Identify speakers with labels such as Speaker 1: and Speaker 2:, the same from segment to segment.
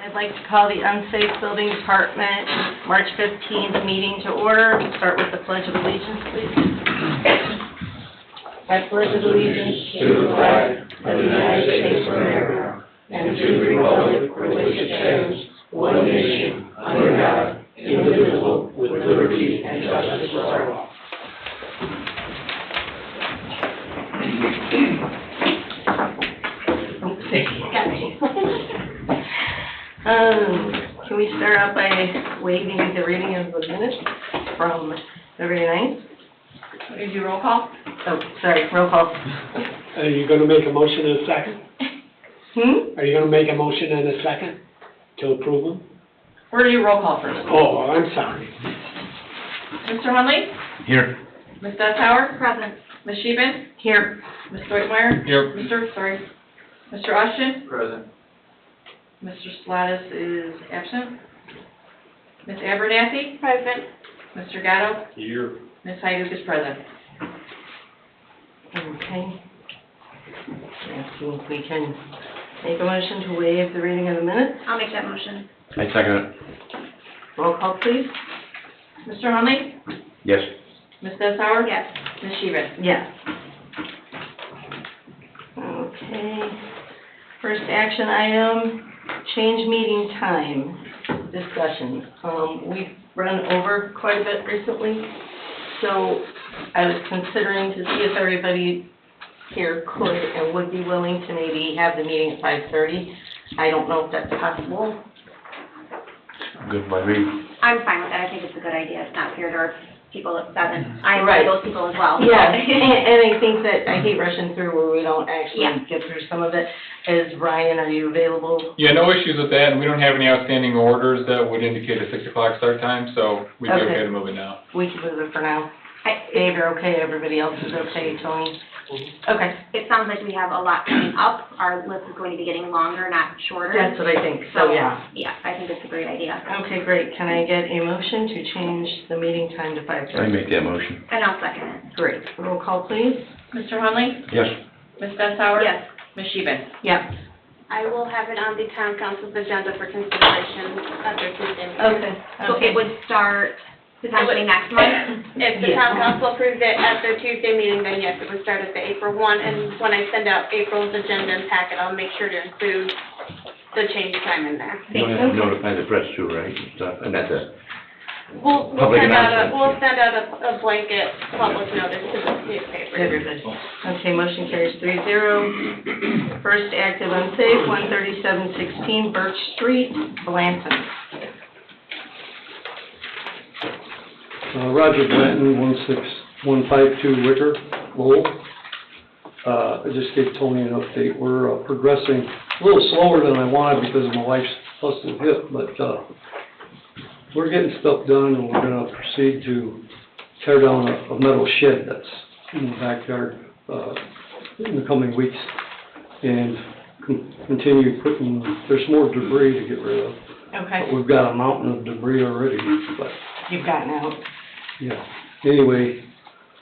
Speaker 1: I'd like to call the Unsafe Building Department March 15th meeting to order. Start with the Pledge of Allegiance, please. I pledge allegiance to the flag of the United States of America and to the republic for which it stands, one nation, under God, indivisible, with liberty and justice for all. Can we start out by waiving the reading of the minutes from February 9th?
Speaker 2: Did you roll call?
Speaker 1: Oh, sorry, roll call.
Speaker 3: Are you going to make a motion in a second?
Speaker 1: Hmm?
Speaker 3: Are you going to make a motion in a second to approve them?
Speaker 2: Or do you roll call first?
Speaker 3: Oh, I'm sorry.
Speaker 2: Mr. Hunley?
Speaker 4: Here.
Speaker 2: Ms. Dethauer? Present. Ms. Sheehan?
Speaker 1: Here.
Speaker 2: Ms. Deutmeyer?
Speaker 4: Here.
Speaker 2: Mr. Austin?
Speaker 4: Present.
Speaker 2: Mr. Slatus is absent. Ms. Abernathy? Present. Mr. Gatto?
Speaker 4: Here.
Speaker 2: Ms. Hyduk is present.
Speaker 1: Okay. Asking if we can make a motion to waive the reading of the minutes.
Speaker 5: I'll make that motion.
Speaker 4: I second it.
Speaker 1: Roll call, please.
Speaker 2: Mr. Hunley?
Speaker 4: Yes.
Speaker 2: Ms. Dethauer?
Speaker 5: Yes.
Speaker 2: Ms. Sheehan?
Speaker 1: Yes. Okay. First action item, change meeting time discussion. We've run over quite a bit recently, so I was considering to see if everybody here could and would be willing to maybe have the meeting at 5:30. I don't know if that's possible.
Speaker 4: Good by me.
Speaker 5: I'm fine with that. I think it's a good idea. It's not fair to our people at 7. I am one
Speaker 1: Right.
Speaker 5: of those people as well.
Speaker 1: Yeah, and I think that I hate rushing through where we don't actually
Speaker 5: Yeah.
Speaker 1: get through some of it. Ryan, are you available?
Speaker 6: Yeah, no issues with that, and we don't have any outstanding orders that would indicate a 6 o'clock start time, so we'd be
Speaker 1: Okay.
Speaker 6: okay to move it now.
Speaker 1: We can move it for now. Dave, you're okay, everybody else is okay, Tony? Okay,
Speaker 5: It sounds like we have a lot coming up. Our list is going to be getting longer, not shorter.
Speaker 1: that's what I think, so yeah.
Speaker 5: Yeah, I think it's a great idea.
Speaker 1: Okay, great. Can I get a motion to change the meeting time to
Speaker 4: I
Speaker 1: 5:30?
Speaker 4: make that motion.
Speaker 5: And I'll second it.
Speaker 1: Great. Roll call, please.
Speaker 2: Mr. Hunley?
Speaker 4: Yes.
Speaker 2: Ms. Dethauer?
Speaker 5: Yes.
Speaker 2: Ms. Sheehan?
Speaker 1: Yeah.
Speaker 7: I will have it on the town council's agenda for consideration at their Tuesday meeting.
Speaker 1: Okay.
Speaker 5: So it would start potentially next month?
Speaker 7: If the town council approves it at their Tuesday meeting, then yes, it would start at the April 1. And when I send out April's agenda and packet, I'll make sure to include the change time in there.
Speaker 4: You don't have to notify the press too, right? and Stuff, and that's it.
Speaker 7: We'll
Speaker 4: Public
Speaker 7: send out
Speaker 4: announcement.
Speaker 7: a blanket public notice to the newspaper.
Speaker 1: Everybody. Okay, motion carries 3-0. First active unsafe, 13716 Birch Street, Blanton.
Speaker 3: Roger Blanton, 16152 Wicker, Lowell. I just gave Tony an update. We're progressing a little slower than I wanted because of my wife's busted hip, but we're getting stuff done, and we're going to proceed to tear down a metal shed that's in the backyard in the coming weeks, and continue putting, there's more debris to get rid of.
Speaker 1: Okay,
Speaker 3: We've got a mountain of debris already, but
Speaker 1: you've gotten out.
Speaker 3: yeah. Anyway,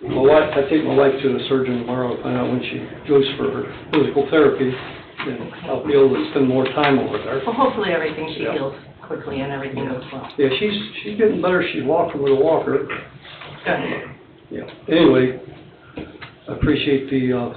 Speaker 3: I take my wife to the surgeon tomorrow to find out when she goes for her physical therapy, and I'll be able to spend more time over there.
Speaker 1: Well, hopefully everything she
Speaker 3: Yeah.
Speaker 1: heals quickly and everything goes well.
Speaker 3: Yeah, she's getting better. She's walking with a walker.
Speaker 1: Good.
Speaker 3: Yeah. Anyway, I appreciate the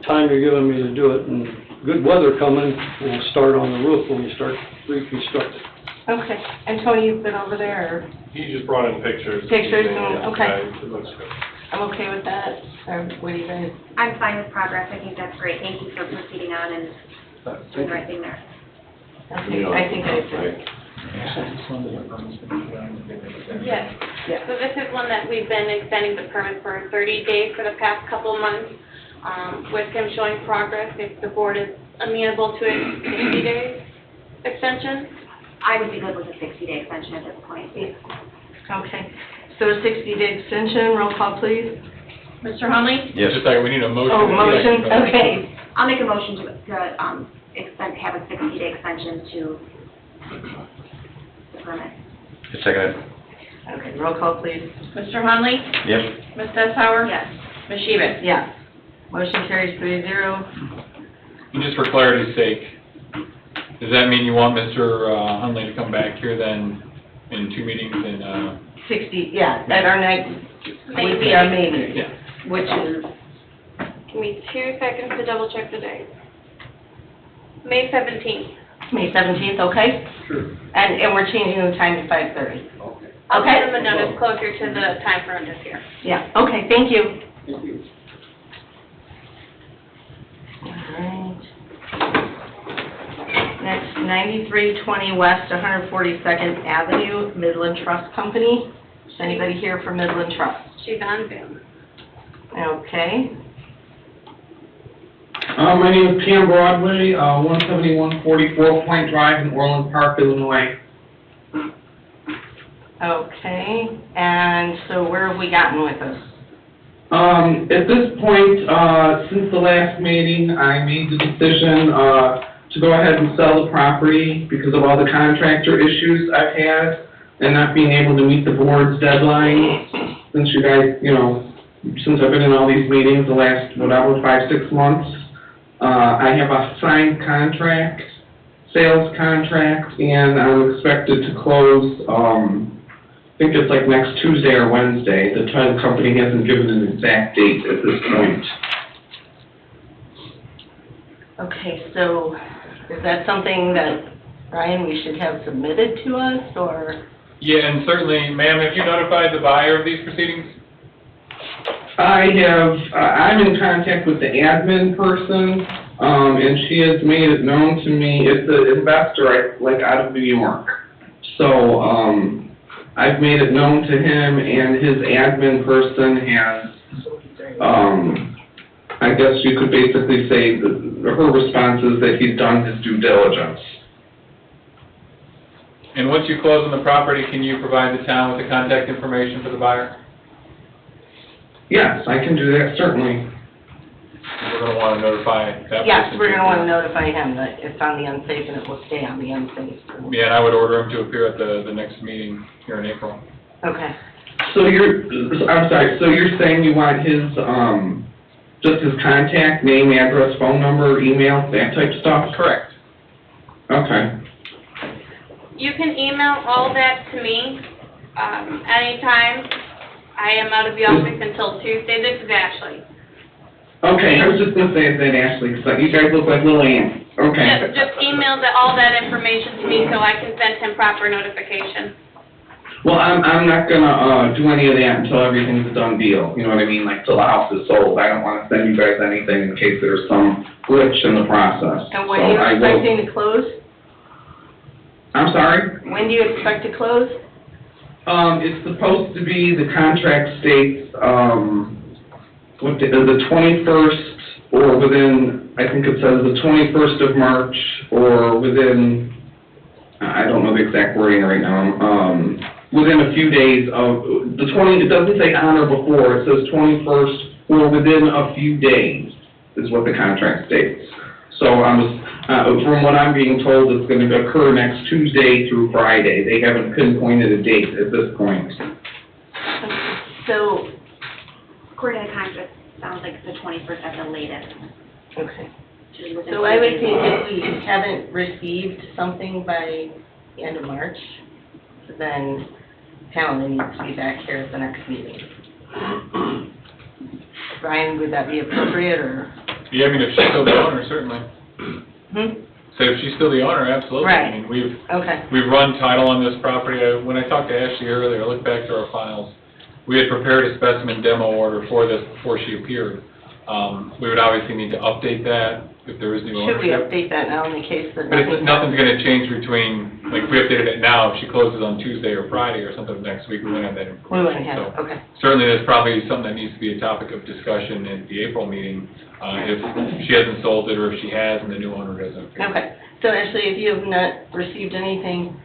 Speaker 3: time you're giving me to do it, and good weather coming. We'll start on the roof when we start reconstructing.
Speaker 1: Okay, and Tony, you've been over there,
Speaker 8: He just brought in pictures.
Speaker 1: Pictures,
Speaker 8: Yeah,
Speaker 1: okay.
Speaker 8: It looks good.
Speaker 1: I'm okay with that, or what do you guys?
Speaker 5: I'm fine with progress. I think that's great. Thank you for proceeding on and doing the right thing there.
Speaker 1: Okay, I think I agree.
Speaker 7: Yes.
Speaker 1: Yeah.
Speaker 7: So this is one that we've been extending the permit for 30 days for the past couple of months. With him showing progress, if the board is amenable to a 60-day extension.
Speaker 5: I would be good with a 60-day extension at this point.
Speaker 1: Okay, so a 60-day extension, roll call please.
Speaker 2: Mr. Hunley?
Speaker 4: Yes.
Speaker 6: Just a second, we need a motion.
Speaker 1: Oh, motion, okay.
Speaker 5: I'll make a motion to have a 60-day extension to the permit.
Speaker 4: I second it.
Speaker 1: Okay, roll call please.
Speaker 2: Mr. Hunley?
Speaker 4: Yes.
Speaker 2: Ms. Dethauer?
Speaker 5: Yes.
Speaker 2: Ms. Sheehan?
Speaker 1: Yeah. Motion carries 3-0.
Speaker 6: And just for clarity's sake, Does that mean you want Mr. Hunley to come back here then in 2 meetings in,
Speaker 1: 60, yeah, at our next, would be our May meeting,
Speaker 6: yeah.
Speaker 1: which is,
Speaker 7: Give me 2 seconds to double check the date. May 17th.
Speaker 1: May 17th, okay?
Speaker 3: Sure.
Speaker 1: And we're changing the time to 5:30.
Speaker 3: Okay.
Speaker 7: I'll
Speaker 1: Okay.
Speaker 7: send them a notice closer to the time for this year.
Speaker 1: Yeah, okay, thank you.
Speaker 3: Thank you.
Speaker 1: Alright. Next, 9320 West 142nd Avenue, Midland Trust Company. Is anybody here from Midland Trust?
Speaker 7: She's on Zoom.
Speaker 1: Okay,
Speaker 8: My name is Pam Broadway, 17144 Point Drive in Orland Park, Illinois.
Speaker 1: okay, and so where have we gotten with this?
Speaker 8: At this point, since the last meeting, I made the decision to go ahead and sell the property because of all the contractor issues I've had and not being able to meet the board's deadline. Since you guys, since I've been in all these meetings the last, 5-6 months, I have a signed contract, sales contract, and I'm expected to close, I think it's like next Tuesday or Wednesday. The title company hasn't given an exact date at this point.
Speaker 1: Okay, so is that something that, Ryan, we should have submitted to us, or?
Speaker 6: Yeah, and certainly, ma'am, have you notified the buyer of these proceedings?
Speaker 8: I'm in contact with the admin person, and she has made it known to me, it's an investor, out of New York. So, I've made it known to him, and his admin person has, I guess you could basically say that her response is that he's done his due diligence.
Speaker 6: And once you close on the property, can you provide the town with the contact information for the buyer?
Speaker 8: Yes, I can do that, certainly.
Speaker 6: We're gonna wanna notify that person.
Speaker 1: Yes, we're gonna wanna notify him that it's on the unsafe and it will stay on the unsafe.
Speaker 6: Yeah, and I would order him to appear at the next meeting here in April.
Speaker 1: Okay,
Speaker 8: So I'm sorry, so you're saying you want his, just his contact, name, address, phone number, email, that type of stuff?
Speaker 6: Correct.
Speaker 8: Okay.
Speaker 7: You can email all that to me, anytime. I am out of the office until Tuesday. This is Ashley.
Speaker 8: Okay, I was just gonna say that, Ashley, because you guys look like little ants. Okay.
Speaker 7: Just email all that information to me so I can send him proper notification.
Speaker 8: Well, I'm not gonna, do any of that until everything's a done deal, you know what I mean, like till the house is sold. I don't wanna send you guys anything in case there's some glitch in the process.
Speaker 1: and when are you
Speaker 8: So I will-
Speaker 1: expecting to close?
Speaker 8: I'm sorry?
Speaker 1: When do you expect to close?
Speaker 8: It's supposed to be, the contract states, the 21st, or within, I think it says the 21st of March, or within, I don't know the exact wording right now, within a few days of, it doesn't say on or before, it says 21st, or within a few days, is what the contract states. So from what I'm being told, it's going to occur next Tuesday through Friday. They haven't pinpointed a date at this point.
Speaker 1: So,
Speaker 5: According to the contract, sounds like the 21st at the latest.
Speaker 1: okay.
Speaker 5: which is within
Speaker 1: So I would
Speaker 5: 30
Speaker 1: think
Speaker 5: days.
Speaker 1: if we haven't received something by the end of March, then Pamela needs to be back here at the next meeting. Brian, would that be appropriate, or?
Speaker 6: Yeah, I mean, if she's still the owner, certainly. So if she's still the owner, absolutely.
Speaker 1: Right.
Speaker 6: I mean,
Speaker 1: Okay,
Speaker 6: we've run title on this property. When I talked to Ashley earlier, I looked back to our files. We had prepared a specimen demo order for this before she appeared. We would obviously need to update that if there is new
Speaker 1: should we
Speaker 6: ownership.
Speaker 1: update that now in the case that
Speaker 6: But
Speaker 1: nothing?
Speaker 6: nothing's gonna change between, like, if we updated it now, if she closes on Tuesday or Friday or something next week, we wouldn't have that
Speaker 1: We
Speaker 6: information.
Speaker 1: wouldn't have,
Speaker 6: So
Speaker 1: okay.
Speaker 6: certainly, that's probably something that needs to be a topic of discussion at the April meeting, if she hasn't sold it or if she has and the new owner doesn't appear.
Speaker 1: Okay, so actually, if you have not received anything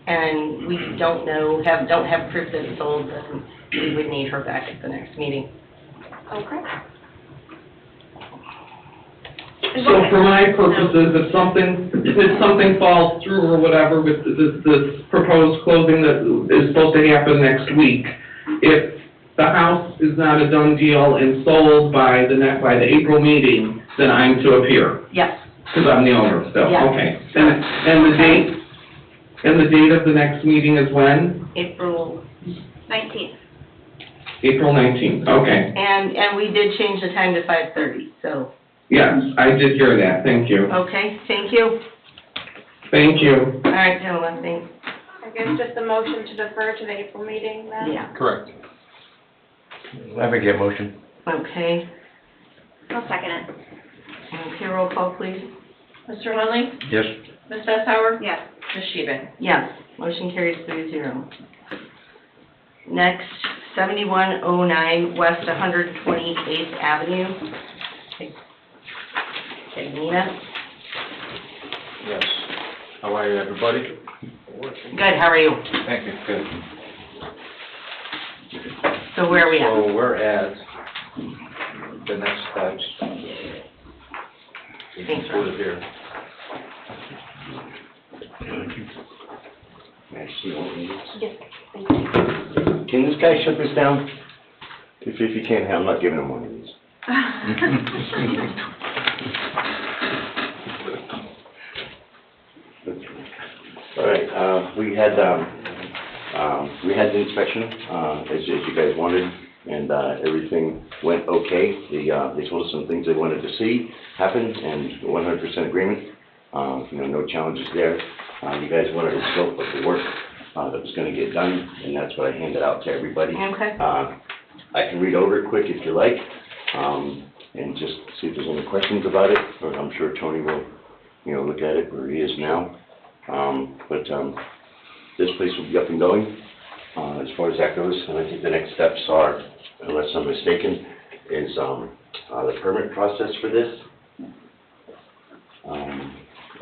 Speaker 1: and we don't have proof that it's sold, then we would need her back at the next meeting.
Speaker 7: Okay.
Speaker 8: So for my purposes, if something falls through or whatever with this proposed closing that is supposed to happen next week, if the house is not a done deal and sold by the April meeting, then I'm to appear.
Speaker 1: Yes,
Speaker 8: Because I'm the owner still,
Speaker 1: Yeah.
Speaker 8: okay. And the date of the next meeting is when?
Speaker 1: April,
Speaker 5: 19th.
Speaker 8: April 19th, okay.
Speaker 1: and we did change the time to 5:30, so,
Speaker 8: Yes, I did hear that, thank you.
Speaker 1: okay, thank you.
Speaker 8: Thank you.
Speaker 1: All right, gentlemen, thanks.
Speaker 7: I guess just a motion to defer to the April meeting then?
Speaker 1: Yeah,
Speaker 6: Correct.
Speaker 4: I make that motion.
Speaker 1: okay.
Speaker 5: I'll second it.
Speaker 1: Okay, roll call, please.
Speaker 2: Mr. Hunley,
Speaker 4: Yes.
Speaker 2: Ms. Sessower,
Speaker 5: Yes.
Speaker 2: Ms. Sheehan.
Speaker 1: Yes, motion carries 3-0. Next, 7109 West 128th Avenue. Okay, Nina?
Speaker 9: Yes. How are you, everybody?
Speaker 1: Good, how are you?
Speaker 9: Thank you, good.
Speaker 1: So where are we at?
Speaker 9: So we're at the next steps. You can
Speaker 1: Thanks,
Speaker 9: put it here.
Speaker 7: Yes, thank you.
Speaker 4: Can this guy shut this down? If you can't, I'm not giving him one of these. All right, we had the inspection, as you guys wanted, and, everything went okay. They told us some things they wanted to see happen, and 100% agreement. No challenges there. You guys wanted a scope of the work, that was gonna get done, and that's what I handed out to everybody.
Speaker 1: Okay.
Speaker 4: I can read over it quick if you like, and just see if there's any questions about it, or I'm sure Tony will, look at it where he is now. This place will be up and going, as far as that goes, and I think the next steps are, unless I'm mistaken, is, the permit process for this.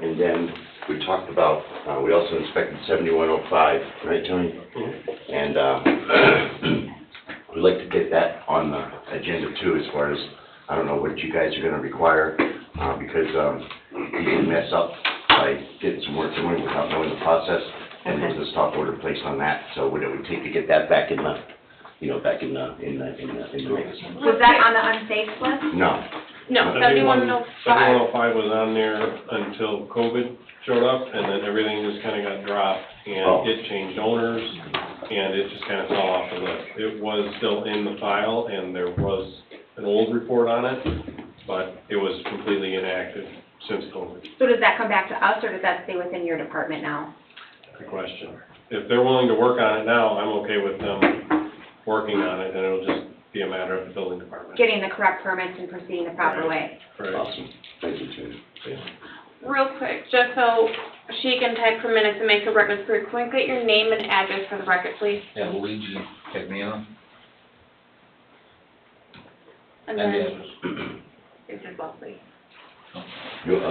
Speaker 4: And then we talked about, we also inspected 7105, right, Tony? And, we'd like to get that on the agenda too, as far as, I don't know what you guys are gonna require, because, he did mess up by getting some work going without knowing the process, and there was a stop order placed on that, so what it would take to get that back in the, back in the mix.
Speaker 5: Was that on the unsafe list?
Speaker 4: No,
Speaker 7: No, 7105.
Speaker 10: 7105 was on there until COVID showed up, and then everything just kind of got dropped,
Speaker 4: Oh.
Speaker 10: and it changed owners, and it just kind of fell off the list. It was still in the file, and there was an old report on it, but it was completely inactive since COVID.
Speaker 5: So does that come back to us, or does that stay within your department now?
Speaker 10: Good question. If they're willing to work on it now, I'm okay with them working on it, and it'll just be a matter of the building department.
Speaker 5: Getting the correct permits and proceeding the proper way?
Speaker 10: Right.
Speaker 4: awesome, thank you, Tony.
Speaker 7: Real quick, just so she can type her minutes and make the records clear, can we get your name and address for the record, please?
Speaker 9: Yeah, Luigi Cagnino.
Speaker 7: And
Speaker 9: And
Speaker 7: then, this is Leslie.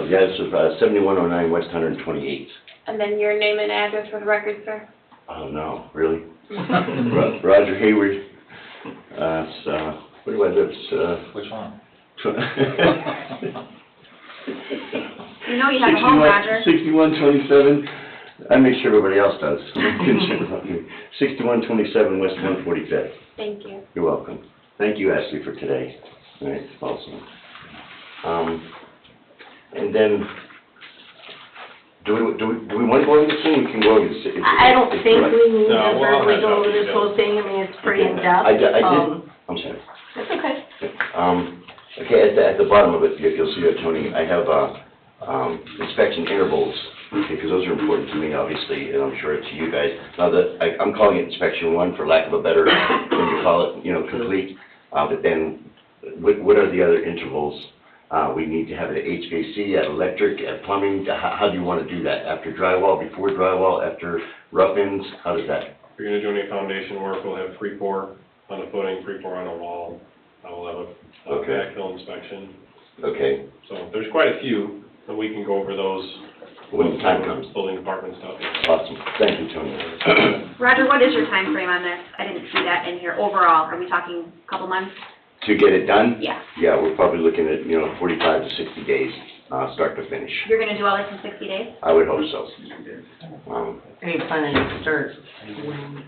Speaker 4: Yes, 7109 West 128th.
Speaker 7: And then your name and address for the record, sir?
Speaker 4: Oh, no, really? Roger Hayward, where do I live?
Speaker 9: Which one?
Speaker 5: You know you have a home, Roger.
Speaker 4: 6127, I make sure everybody else does. 6127 West 145th.
Speaker 7: Thank you.
Speaker 4: You're welcome. Thank you, Ashley, for today. All right, awesome. And then, do we want to go over this thing? We can go over this.
Speaker 1: I don't think we need to
Speaker 10: No, well, I'll
Speaker 1: verbally
Speaker 10: have
Speaker 1: go over
Speaker 10: that
Speaker 1: this
Speaker 10: details.
Speaker 1: whole thing, I mean, it's pretty in-depth.
Speaker 4: I did, I'm sorry.
Speaker 1: That's okay.
Speaker 4: Okay, at the bottom of it, you'll see that, Tony, I have, inspection intervals, because those are important to me, obviously, and I'm sure to you guys. Now, I'm calling it inspection one, for lack of a better, when you call it, complete, but then, what are the other intervals? We need to have it at HVAC, at electric, at plumbing, how do you want to do that? After drywall, before drywall, after rough-ins, how does that?
Speaker 10: If you're gonna do any foundation work, we'll have pre-pour on the footing, pre-pour on the wall. I will have a
Speaker 4: Okay.
Speaker 10: backfill inspection.
Speaker 4: Okay,
Speaker 10: So there's quite a few, and we can go over those.
Speaker 4: when the time comes.
Speaker 10: Building department stuff.
Speaker 4: Awesome, thank you, Tony.
Speaker 5: Roger, what is your time frame on this? I didn't see that in here. Overall, are we talking a couple months?
Speaker 4: To get it done?
Speaker 5: Yeah.
Speaker 4: Yeah, we're probably looking at, 45 to 60 days, start to finish.
Speaker 5: You're gonna do all this in 60 days?
Speaker 4: I would hope so.
Speaker 1: Are you planning to start when?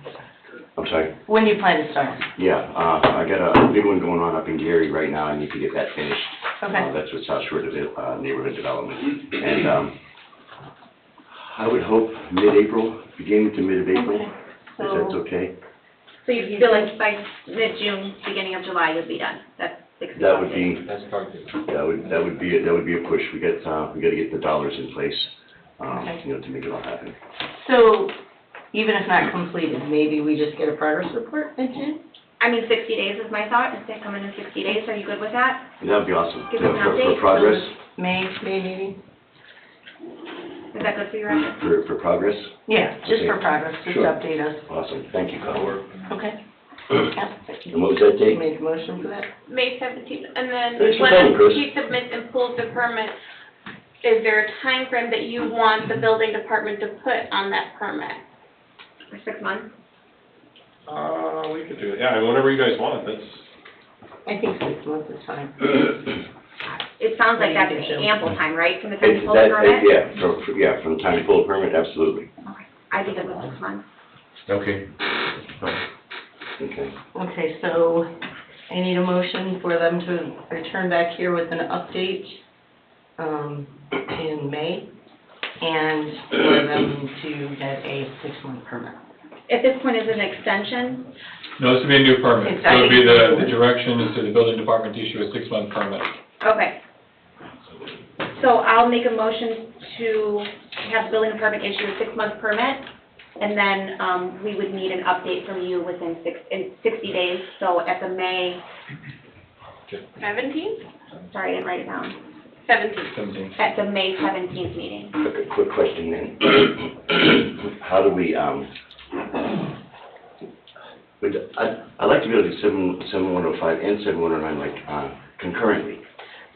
Speaker 4: I'm sorry?
Speaker 1: When do you plan to start?
Speaker 4: Yeah, I got a big one going on up in Gary right now, I need to get that finished.
Speaker 1: Okay.
Speaker 4: That's with South Shore Neighborhood Development. And, I would hope mid-April, beginning to mid of April,
Speaker 1: Okay.
Speaker 4: if that's okay.
Speaker 5: So you feel like by mid-June, beginning of July, you'll be done? That's 60
Speaker 4: That would
Speaker 5: days.
Speaker 4: be,
Speaker 9: That's targeted.
Speaker 4: that would be a push. We gotta get the dollars in place,
Speaker 1: Okay.
Speaker 4: you know, to make it all happen.
Speaker 1: So, even if not completed, maybe we just get a progress report in June?
Speaker 5: I mean, 60 days is my thought, instead of coming in 60 days, are you good with that?
Speaker 4: That'd be awesome.
Speaker 5: Give us an
Speaker 4: For
Speaker 5: update.
Speaker 4: progress,
Speaker 1: May meeting?
Speaker 5: Is that good for you, Roger?
Speaker 4: for progress,
Speaker 1: Yeah, just for
Speaker 4: Okay.
Speaker 1: progress, just
Speaker 4: Sure.
Speaker 1: update us.
Speaker 4: awesome, thank you, Carl.
Speaker 1: Okay. Yeah.
Speaker 4: And what was that date?
Speaker 1: Make a motion for that?
Speaker 7: May 17th, and then
Speaker 4: Thanks for coming,
Speaker 7: when
Speaker 4: Chris.
Speaker 7: he submits and pulls the permit, is there a time frame that you want the building department to put on that permit?
Speaker 5: For 6 months?
Speaker 10: We could do it, yeah, whenever you guys want, that's,
Speaker 1: I think 6 months is fine.
Speaker 5: It sounds like that's
Speaker 1: What do you think,
Speaker 5: ample time, right, from the time you
Speaker 4: It's
Speaker 5: pull the
Speaker 4: that,
Speaker 5: permit?
Speaker 4: yeah, from the time you pull a permit, absolutely.
Speaker 5: Okay, I think it was 6 months.
Speaker 9: Okay.
Speaker 4: Okay.
Speaker 1: Okay, so I need a motion for them to return back here with an update, in May, and for them to get a 6-month permit.
Speaker 5: At this point, is it an extension?
Speaker 6: No, this would be a new permit. So it would be
Speaker 1: Exactly.
Speaker 6: the direction is to the building department to issue a 6-month permit.
Speaker 5: Okay. So I'll make a motion to have the building department issue a 6-month permit, and then, we would need an update from you within 60 days, so at the May,
Speaker 7: 17th?
Speaker 5: sorry, I didn't write it down,
Speaker 7: 17th.
Speaker 6: 17.
Speaker 5: at the May 17th meeting.
Speaker 4: Quick question then. How do we, I'd like to be able to do 7105 and 7109 like, concurrently.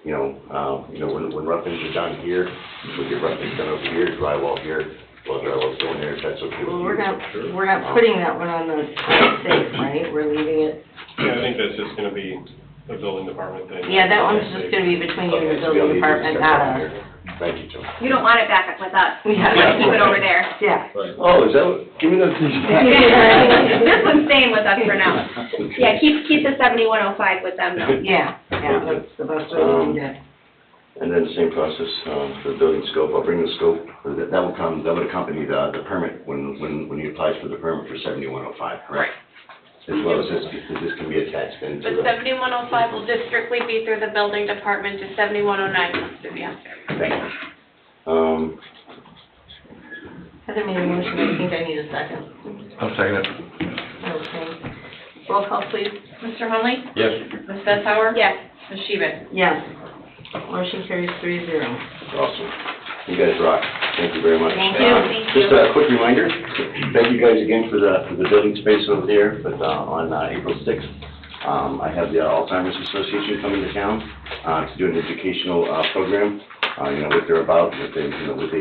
Speaker 4: You know, when rough things are done here, we get rough things done over here, drywall here, well, drywall's going there, if that's okay with
Speaker 1: Well,
Speaker 4: you.
Speaker 1: we're not putting that one on the safe, right? We're leaving it,
Speaker 10: yeah, I think that's just gonna be a building department thing.
Speaker 1: yeah, that one's just gonna be between you and the
Speaker 4: Okay, so we
Speaker 1: building
Speaker 4: don't need to
Speaker 1: department,
Speaker 4: discuss
Speaker 1: not
Speaker 4: that
Speaker 1: us.
Speaker 4: here. Thank you, Tom.
Speaker 5: You don't want it back up with us.
Speaker 1: Yeah.
Speaker 5: You want to keep it over there.
Speaker 1: Yeah.
Speaker 6: Right.
Speaker 4: Oh, is that what, give me that.
Speaker 5: This one's staying with us for now. Yeah, keep the 7105 with them though.
Speaker 1: Yeah, that's the best way we can get.
Speaker 4: And then the same process, for the building scope, I'll bring the scope, that would accompany the permit when he applies for the permit for 7105, correct? As well as this can be attached into
Speaker 7: But
Speaker 4: the.
Speaker 7: 7105 will just strictly be through the building department, just 7109 comes through the after.
Speaker 4: Thank you.
Speaker 1: Heather made a motion, I think I need a second.
Speaker 9: I'm second it.
Speaker 1: Okay. Roll call, please.
Speaker 2: Mr. Hunley?
Speaker 9: Yes.
Speaker 2: Ms. Bethauer?
Speaker 5: Yes.
Speaker 2: Ms. Sheehan?
Speaker 1: Yes. Motion carries 3-0.
Speaker 4: Awesome. You guys rock. Thank you very much.
Speaker 1: Thank you.
Speaker 5: Thank you.
Speaker 4: Just a quick reminder, thank you guys again for the building space over there, but, on, April 6th, I have the Alzheimer's Association coming to town, to do an educational, program, you know, what they're about, what they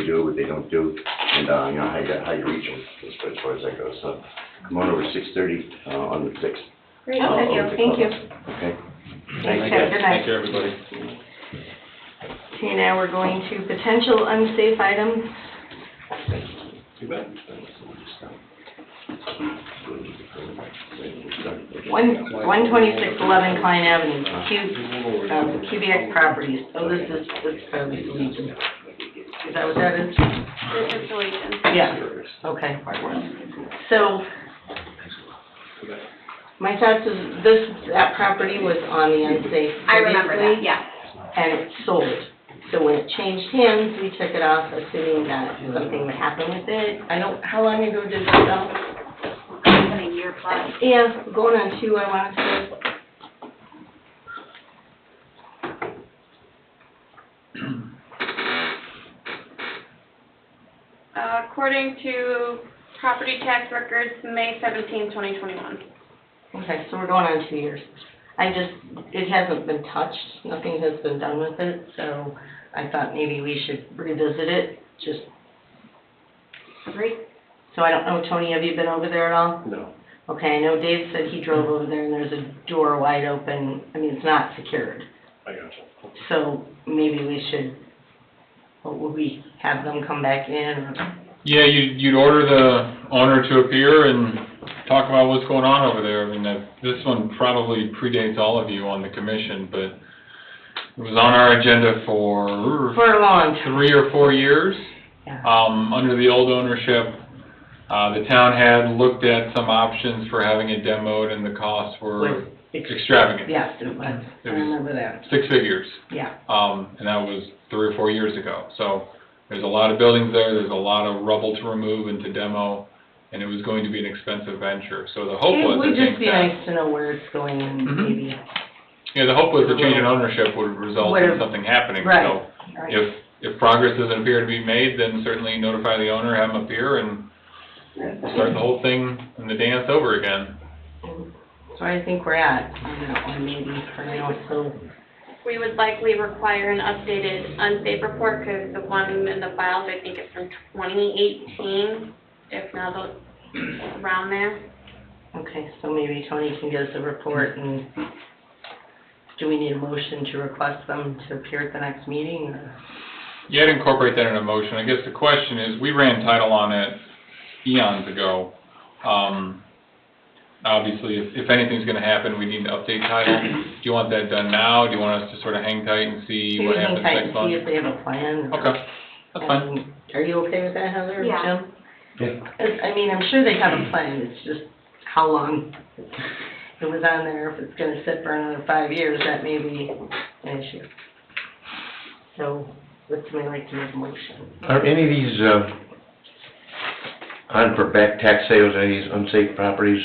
Speaker 4: do, what they don't do, and, you know, how you reach them, as far as that goes. So, come on over 6:30, on the 6th.
Speaker 5: Great,
Speaker 1: Oh,
Speaker 5: thank you.
Speaker 1: thank you.
Speaker 4: Okay?
Speaker 1: Thanks, have a good night.
Speaker 6: Thank you, everybody.
Speaker 1: Okay, now we're going to potential unsafe items.
Speaker 10: Too bad.
Speaker 1: 12611 Klein Avenue, QBX Properties. Oh, this is probably Legion. Is that what that is?
Speaker 7: This is Solutions.
Speaker 1: Yeah, okay. So, my thoughts is that property was on the unsafe
Speaker 5: I remember
Speaker 1: previously,
Speaker 5: that, yeah.
Speaker 1: and it sold. So when it changed hands, we took it off assuming that something would happen with it. How long ago did it sell?
Speaker 5: It's been a year plus.
Speaker 1: Yeah, going on 2, I want to say.
Speaker 7: According to property tax records, May 17, 2021.
Speaker 1: Okay, so we're going on 2 years. It hasn't been touched, nothing has been done with it, so I thought maybe we should revisit it, just,
Speaker 5: Agreed.
Speaker 1: so I don't know, Tony, have you been over there at all?
Speaker 10: No.
Speaker 1: Okay, I know Dave said he drove over there and there's a door wide open, I mean, it's not secured.
Speaker 10: I got you.
Speaker 1: So maybe we should, what would we have them come back in or?
Speaker 6: Yeah, you'd order the owner to appear and talk about what's going on over there. I mean, this one probably predates all of you on the commission, but it was on our agenda for
Speaker 1: For a long time.
Speaker 6: 3 or 4 years.
Speaker 1: Yeah.
Speaker 6: Under the old ownership, the town had looked at some options for having it demoed, and the costs were
Speaker 1: Was
Speaker 6: extravagant.
Speaker 1: Yes, it was. I
Speaker 6: It was
Speaker 1: remember that.
Speaker 6: 6 figures.
Speaker 1: Yeah.
Speaker 6: And that was 3 or 4 years ago. So there's a lot of buildings there, there's a lot of rubble to remove and to demo, and it was going to be an expensive venture. So the hope
Speaker 1: It
Speaker 6: was,
Speaker 1: would
Speaker 6: I think,
Speaker 1: just be
Speaker 6: that,
Speaker 1: nice to know where it's going and
Speaker 6: Mhm.
Speaker 1: maybe.
Speaker 6: yeah, the hope was the change in ownership would result in
Speaker 1: Would've-
Speaker 6: something happening.
Speaker 1: Right.
Speaker 6: So
Speaker 1: Right.
Speaker 6: if progress doesn't appear to be made, then certainly notify the owner, have him appear, and start the whole thing and the dance over again.
Speaker 1: So I think we're at on that one maybe for now, so.
Speaker 7: We would likely require an updated unsafe report, because the one in the files, I think, is from 2018, if not around there.
Speaker 1: Okay, so maybe Tony can give us a report, and do we need a motion to request them to appear at the next meeting, or?
Speaker 6: Yeah, I'd incorporate that in a motion. I guess the question is, we ran title on it eons ago. Obviously, if anything's gonna happen, we need to update title. Do you want that done now? Do you want us to sort of hang tight and see what happens
Speaker 1: Maybe hang tight
Speaker 6: next
Speaker 1: and
Speaker 6: month?
Speaker 1: see if they have a plan. or-
Speaker 6: Okay, that's fine.
Speaker 1: Are you okay with that, Heather,
Speaker 5: Yeah.
Speaker 1: Jim?
Speaker 3: Yeah.
Speaker 1: I mean, I'm sure they have a plan, it's just how long it was on there. If it's gonna sit for another 5 years, that may be an issue. So, would somebody like to make a motion?
Speaker 4: Are any of these, on for back tax sales, any of these unsafe properties?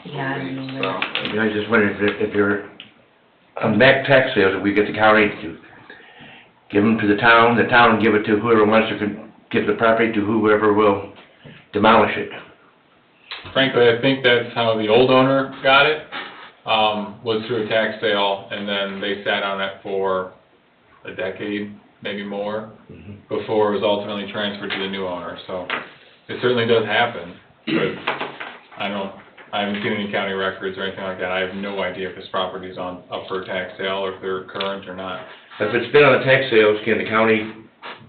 Speaker 1: Yeah, I don't know.
Speaker 4: I was just wondering if you're, on back tax sales, if we get the county to give them to the town give it to whoever wants to give the property to whoever will demolish it.
Speaker 6: Frankly, I think that's how the old owner got it, was through a tax sale, and then they sat on it for a decade, maybe more, before it was ultimately transferred to the new owner. So it certainly does happen, but I haven't seen any county records or anything like that. I have no idea if this property is up for a tax sale or if they're current or not.
Speaker 4: If it's been on a tax sales, can the county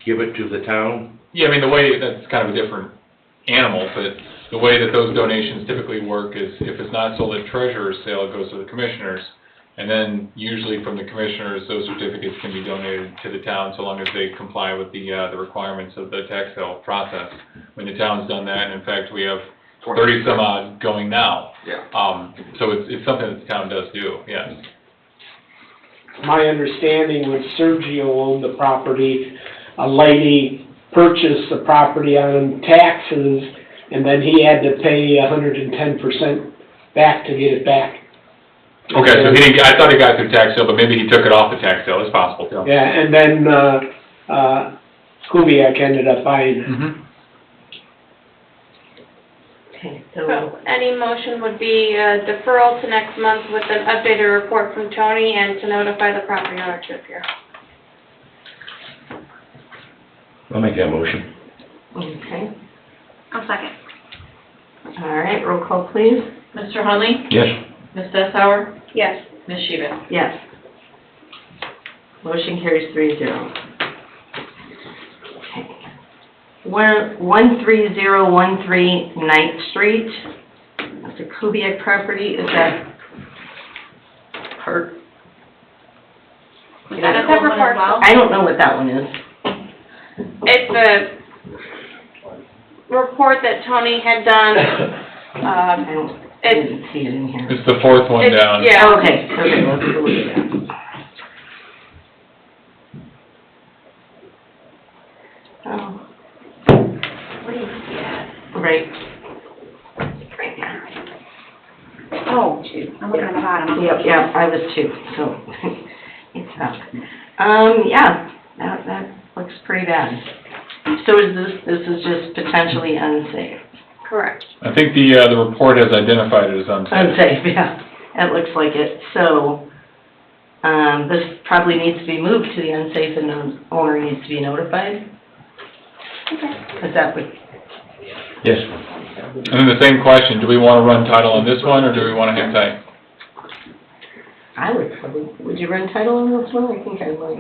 Speaker 4: give it to the town?
Speaker 6: Yeah, I mean, the way, that's kind of a different animal, but the way that those donations typically work is if it's not sold at treasurer's sale, it goes to the commissioners. And then usually from the commissioners, those certificates can be donated to the town so long as they comply with the requirements of the tax sale process. When the town's done that, and in fact, we have 30 some odd going now.
Speaker 9: Yeah.
Speaker 6: So it's something that the town does do, yes.
Speaker 11: My understanding when Sergio owned the property, a lady purchased the property on taxes, and then he had to pay 110% back to get it back.
Speaker 6: Okay, so he didn't, I thought he got through tax sale, but maybe he took it off the tax sale, it's possible too.
Speaker 11: Yeah, and then, Kubiak ended up buying it.
Speaker 6: Mm-hmm.
Speaker 1: Okay,
Speaker 7: So
Speaker 1: so,
Speaker 7: any motion would be deferral to next month with an updated report from Tony and to notify the property owner to appear.
Speaker 4: I'll make that motion.
Speaker 1: okay,
Speaker 5: I'll second.
Speaker 1: all right, roll call please.
Speaker 2: Mr. Hunley?
Speaker 4: Yes.
Speaker 2: Ms. Sessauer?
Speaker 5: Yes.
Speaker 2: Ms. Sheba?
Speaker 1: Yes. Motion carries 3-0. Okay. 13013 Ninth Street. That's a Kubiak property, is that part?
Speaker 7: Is that a separate report?
Speaker 1: I don't know what that one is.
Speaker 7: It's a report that Tony had done,
Speaker 1: I didn't see it in here.
Speaker 6: It's the fourth one
Speaker 7: It's-
Speaker 6: down.
Speaker 7: yeah.
Speaker 1: Oh, okay, let's go look at that. Oh.
Speaker 5: What do you see at?
Speaker 1: Right. Right there.
Speaker 5: Oh, shoot, I'm looking at the bottom.
Speaker 1: Yep, I was too, so, it's up. Yeah, that looks pretty bad. So is this is just potentially unsafe?
Speaker 7: correct.
Speaker 6: I think the report has identified it as unsafe.
Speaker 1: Unsafe, yeah, it looks like it. So, this probably needs to be moved to the unsafe and the owner needs to be notified?
Speaker 5: Okay.
Speaker 1: Is that what,
Speaker 4: Yes.
Speaker 6: And then the same question, do we want to run title on this one, or do we want to hang tight?
Speaker 1: I would probably, would you run title on this one? I think I would.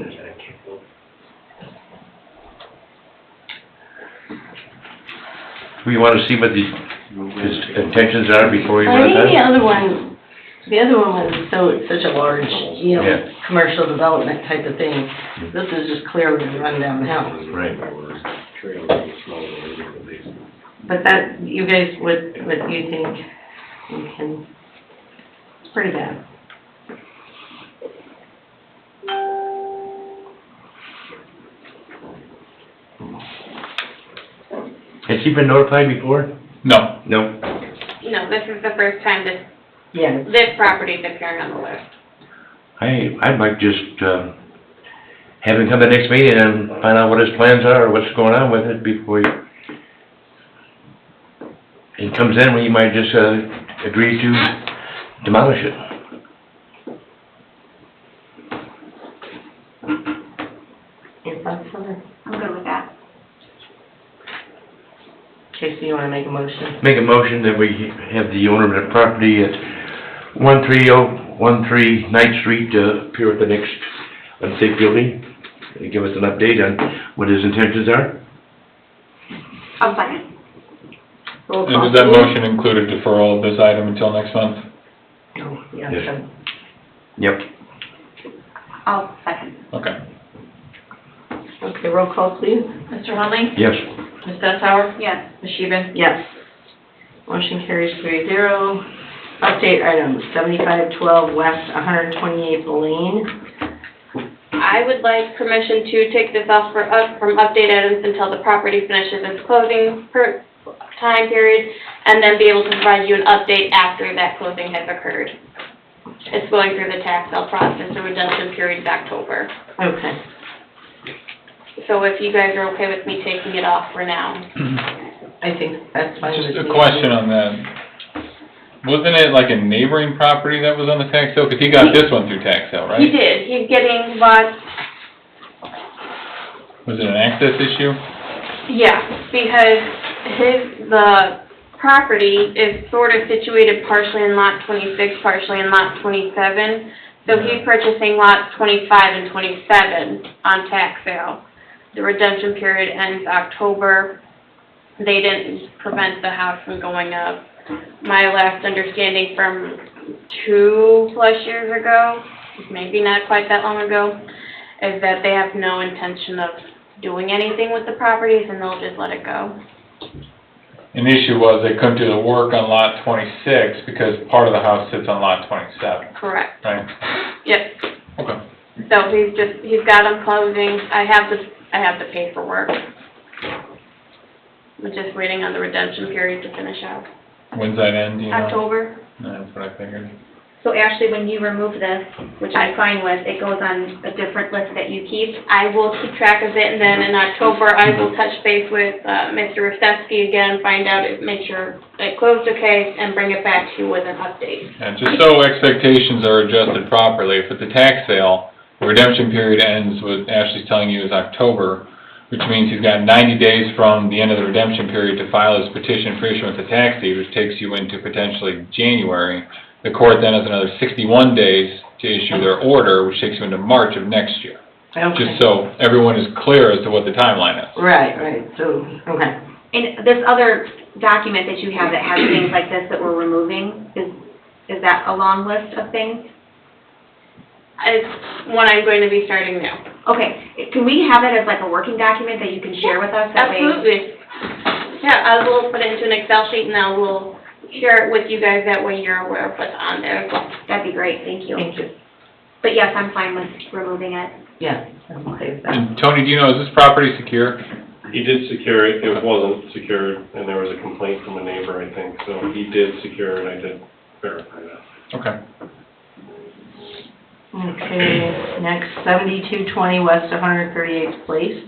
Speaker 12: we want to see what his intentions are before we
Speaker 1: I
Speaker 12: run
Speaker 1: think
Speaker 12: that?
Speaker 1: the other one was such a large, you know,
Speaker 12: Yeah.
Speaker 1: commercial development type of thing. This is just clearly a rundown house.
Speaker 12: Right.
Speaker 1: But that, you guys, what do you think we can, it's pretty bad.
Speaker 12: Has he been notified before?
Speaker 6: No.
Speaker 12: No.
Speaker 7: No, this is the first time
Speaker 1: Yeah,
Speaker 7: this property is appearing on the list.
Speaker 12: I'd like just, have him come to the next meeting and find out what his plans are, or what's going on with it before he comes in, we might just, agree to demolish it.
Speaker 1: your thoughts, Heather?
Speaker 5: I'm good with that.
Speaker 1: Casey, you wanna make a motion?
Speaker 12: Make a motion that we have the owner of the property at 13013 Ninth Street, appear at the next Unsafe building, and give us an update on what his intentions are.
Speaker 5: I'll second.
Speaker 1: Roll
Speaker 6: And
Speaker 1: call,
Speaker 6: does that
Speaker 1: please.
Speaker 6: motion include a deferral of this item until next month?
Speaker 1: No, yeah,
Speaker 12: Yes.
Speaker 1: so-
Speaker 12: Yep.
Speaker 5: I'll second.
Speaker 6: Okay.
Speaker 1: okay, roll call, please.
Speaker 2: Mr. Hunley?
Speaker 12: Yes.
Speaker 2: Ms. Sensauer?
Speaker 5: Yes.
Speaker 2: Ms. Sheehan?
Speaker 1: Yes. Motion carries 3-0. Update items, 7512 West 128th Lane.
Speaker 7: I would like permission to take this off from update items until the property finishes its closing time period, and then be able to provide you an update after that closing has occurred. It's going through the tax sale process, the redemption period is October.
Speaker 1: Okay.
Speaker 7: So if you guys are okay with me taking it off for now.
Speaker 1: I think that's fine with
Speaker 6: Just
Speaker 1: me.
Speaker 6: a question on that. Wasn't it like a neighboring property that was on the tax sale? Because he got this one through tax sale, right?
Speaker 7: He did, he's getting lots.
Speaker 6: Was it an access issue?
Speaker 7: Yeah, because the property is sort of situated partially in lot 26, partially in lot 27. So he's purchasing lots 25 and 27 on tax sale. The redemption period ends October. They didn't prevent the house from going up. My last understanding from 2+ years ago, maybe not quite that long ago, is that they have no intention of doing anything with the properties and they'll just let it go.
Speaker 6: An issue was they couldn't do the work on lot 26 because part of the house sits on lot 27,
Speaker 7: Correct.
Speaker 6: right?
Speaker 7: Yep.
Speaker 6: Okay.
Speaker 7: So he's got them closing. I have the paperwork. We're just waiting on the redemption period to finish out.
Speaker 6: When's that end, do you know?
Speaker 7: October.
Speaker 6: No, that's what I figured.
Speaker 5: So Ashley, when you remove this, which I'm fine with, it goes on a different list that you keep?
Speaker 7: I will keep track of it, and then in October, I will touch base with Mr. Rostevsky again, find out, make sure it closed okay, and bring it back to you with an update.
Speaker 6: And just so expectations are adjusted properly, if it's a tax sale, the redemption period ends, what Ashley's telling you is October, which means he's got 90 days from the end of the redemption period to file his petition for issuance of tax deed, which takes you into potentially January. The court then has another 61 days to issue their order, which takes you into March of next year.
Speaker 1: Okay.
Speaker 6: Just so everyone is clear as to what the timeline is.
Speaker 1: Right, so, okay.
Speaker 5: And this other document that you have that has things like this that we're removing, is that a long list of things?
Speaker 7: It's one I'm going to be starting now.
Speaker 5: Okay, can we have it as like a working document that you can share with us? That way-
Speaker 7: Absolutely. Yeah, I will put it into an Excel sheet, and I will share it with you guys, that way you're aware of what's on there as well.
Speaker 5: That'd be great, thank you.
Speaker 1: Thank you.
Speaker 5: But yes, I'm fine with removing it.
Speaker 1: Yeah, I'm okay with that.
Speaker 6: And Tony, do you know, is this property secure?
Speaker 10: He did secure it, it wasn't secured, and there was a complaint from a neighbor, I think, so he did secure it, I did verify that.
Speaker 6: Okay.
Speaker 1: Okay, next, 7220 West 138th Place,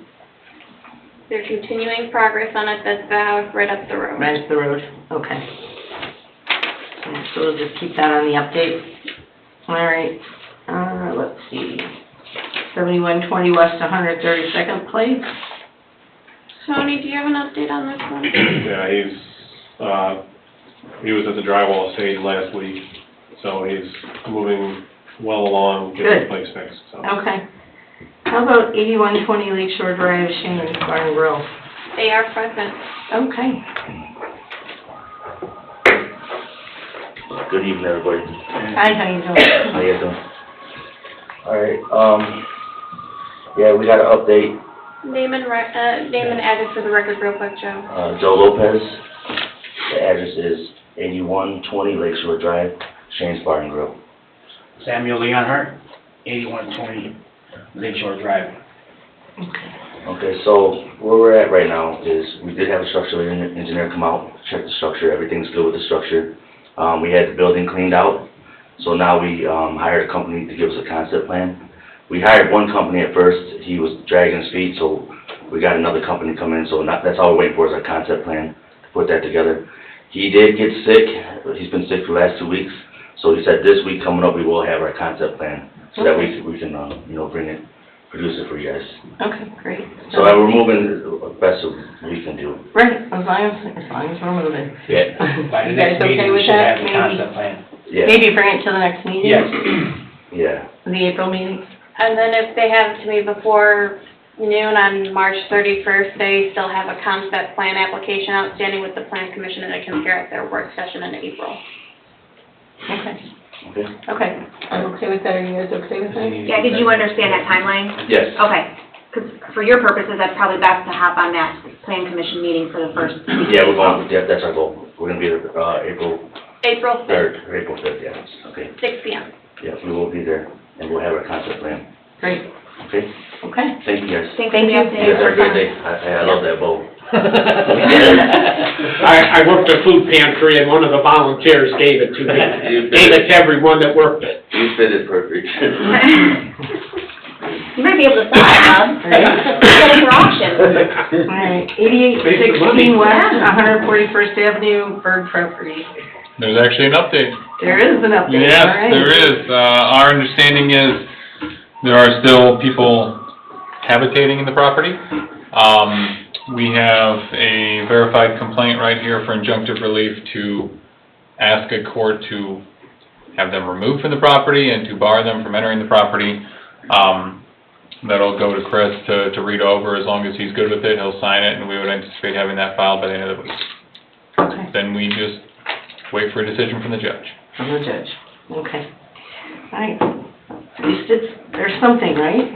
Speaker 7: They're continuing progress on it, that's the house right up the road.
Speaker 1: right up the road, okay. So we'll just keep that on the update. All right, let's see, 7120 West 132nd Place,
Speaker 7: Tony, do you have an update on this one?
Speaker 10: Yeah, he was at the drywall stage last week, so he's moving well along, getting the
Speaker 1: Good.
Speaker 10: place fixed, so.
Speaker 1: okay. How about 8120 Lakeshore Drive, Shane Bar and Grill?
Speaker 7: They are present.
Speaker 1: Okay.
Speaker 4: Good evening, everybody.
Speaker 1: Hi, how you doing?
Speaker 4: How you doing? All right, yeah, we got an update.
Speaker 7: Name and address for the record real quick, Joe.
Speaker 4: Joe Lopez. The address is 8120 Lakeshore Drive, Shane's Bar and Grill.
Speaker 13: Samuel Leonhardt, 8120 Lakeshore Drive.
Speaker 4: Okay, so where we're at right now is we did have a structural engineer come out, check the structure, everything's good with the structure. We had the building cleaned out, so now we hired a company to give us a concept plan. We hired one company at first, he was dragging his feet, so we got another company come in, so that's all we're waiting for is our concept plan, to put that together. He did get sick, he's been sick for the last 2 weeks, so he said this week coming up we will have our concept plan, so that we can, you know, produce it for you guys.
Speaker 1: Okay, great.
Speaker 4: So we're moving as best as we can do.
Speaker 1: Right, as long as we're moving.
Speaker 4: Yeah.
Speaker 13: By the
Speaker 1: You guys
Speaker 13: next meeting,
Speaker 1: okay
Speaker 13: we
Speaker 1: with
Speaker 13: should
Speaker 1: that?
Speaker 13: have the concept plan.
Speaker 4: Yeah.
Speaker 1: Maybe bring it to the next meeting?
Speaker 13: Yes.
Speaker 4: Yeah.
Speaker 1: The April meeting?
Speaker 7: And then if they have it to me before noon on March 31st, they still have a concept plan application outstanding with the Plan Commission, and I can hear at their work session in April.
Speaker 1: Okay.
Speaker 4: Okay.
Speaker 1: Okay, I'm okay with that, are you guys okay with that?
Speaker 5: Yeah, did you understand that timeline?
Speaker 4: Yes.
Speaker 5: Okay, because for your purposes, that's probably best to hop on that plan commission meeting for the first.
Speaker 4: Yeah, we're going, yeah, that's our goal. We're gonna be there, April
Speaker 7: April 5th,
Speaker 4: 3rd, or April 5th, yeah, okay.
Speaker 7: 6 p.m.
Speaker 4: Yeah, we will be there, and we'll have our concept plan,
Speaker 1: Great,
Speaker 4: okay?
Speaker 1: okay.
Speaker 4: Thank you, guys.
Speaker 5: Thank
Speaker 1: Thank
Speaker 5: you.
Speaker 1: you.
Speaker 4: You guys have a great day. I love that bowl.
Speaker 11: I worked a food pantry and one of the volunteers gave it to me. Gave it to everyone that worked it.
Speaker 4: You fit it perfect.
Speaker 5: You might be able to sell it, Bob. Get it for auction.
Speaker 1: All right, 8816 West, 141st Avenue, Berg property.
Speaker 6: There's actually an update.
Speaker 1: There is an update, all
Speaker 6: Yes,
Speaker 1: right.
Speaker 6: there is. Our understanding is there are still people habitating in the property. We have a verified complaint right here for injunctive relief to ask a court to have them removed from the property and to bar them from entering the property. That'll go to Chris to read over. As long as he's good with it, he'll sign it, and we would anticipate having that filed by the end of the week.
Speaker 1: Okay,
Speaker 6: Then we just wait for a decision from the judge.
Speaker 1: from the judge, okay. All right, at least there's something, right?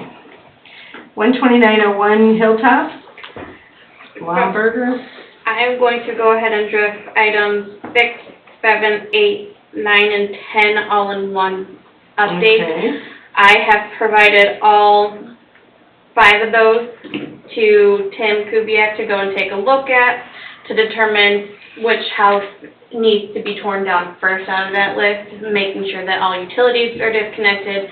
Speaker 1: 12901 Hilltop, Wamberger.
Speaker 7: I am going to go ahead and drift items 6, 7, 8, 9, and 10 all in one update.
Speaker 1: Okay.
Speaker 7: I have provided all 5 of those to Tim Kubiak to go and take a look at to determine which house needs to be torn down first out of that list, making sure that all utilities are disconnected,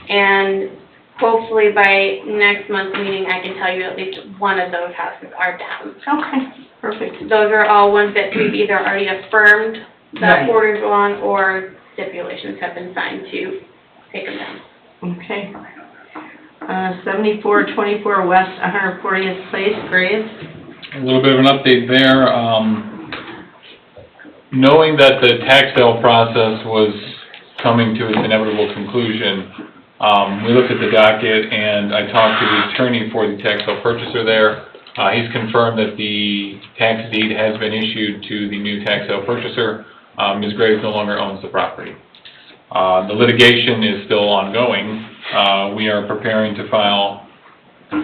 Speaker 7: and hopefully by next month's meeting I can tell you at least one of those houses are down.
Speaker 1: Okay, perfect.
Speaker 7: Those are all ones that we've either already affirmed that
Speaker 1: Right.
Speaker 7: orders on or stipulations have been signed to take them down.
Speaker 1: Okay. 7424 West 140th Place, Graves.
Speaker 6: A little bit of an update there. Knowing that the tax sale process was coming to its inevitable conclusion, we looked at the docket and I talked to the attorney for the tax sale purchaser there. He's confirmed that the tax deed has been issued to the new tax sale purchaser. Ms. Graves no longer owns the property. The litigation is still ongoing. We are preparing to file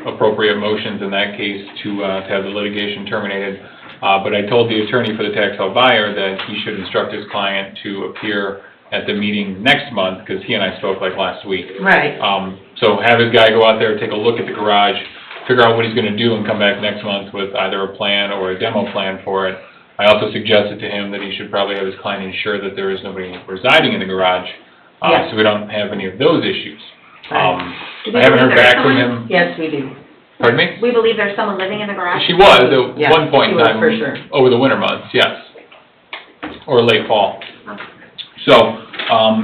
Speaker 6: appropriate motions in that case to have the litigation terminated. But I told the attorney for the tax sale buyer that he should instruct his client to appear at the meeting next month, because he and I spoke like last week.
Speaker 1: Right.
Speaker 6: So have his guy go out there, take a look at the garage, figure out what he's gonna do, and come back next month with either a plan or a demo plan for it. I also suggested to him that he should probably have his client ensure that there is nobody residing in the garage,
Speaker 1: Yes.
Speaker 6: so we don't have any of those issues.
Speaker 1: Right.
Speaker 5: Do we
Speaker 6: I haven't
Speaker 5: believe
Speaker 6: heard
Speaker 5: there's
Speaker 6: back from
Speaker 5: someone-
Speaker 6: him.
Speaker 1: Yes, we do.
Speaker 6: Pardon me?
Speaker 5: We believe there's someone living in the garage?
Speaker 6: She was
Speaker 1: Yeah,
Speaker 6: at one point in
Speaker 1: she was,
Speaker 6: time.
Speaker 1: for sure.
Speaker 6: Over the winter months, yes. Or late fall. So,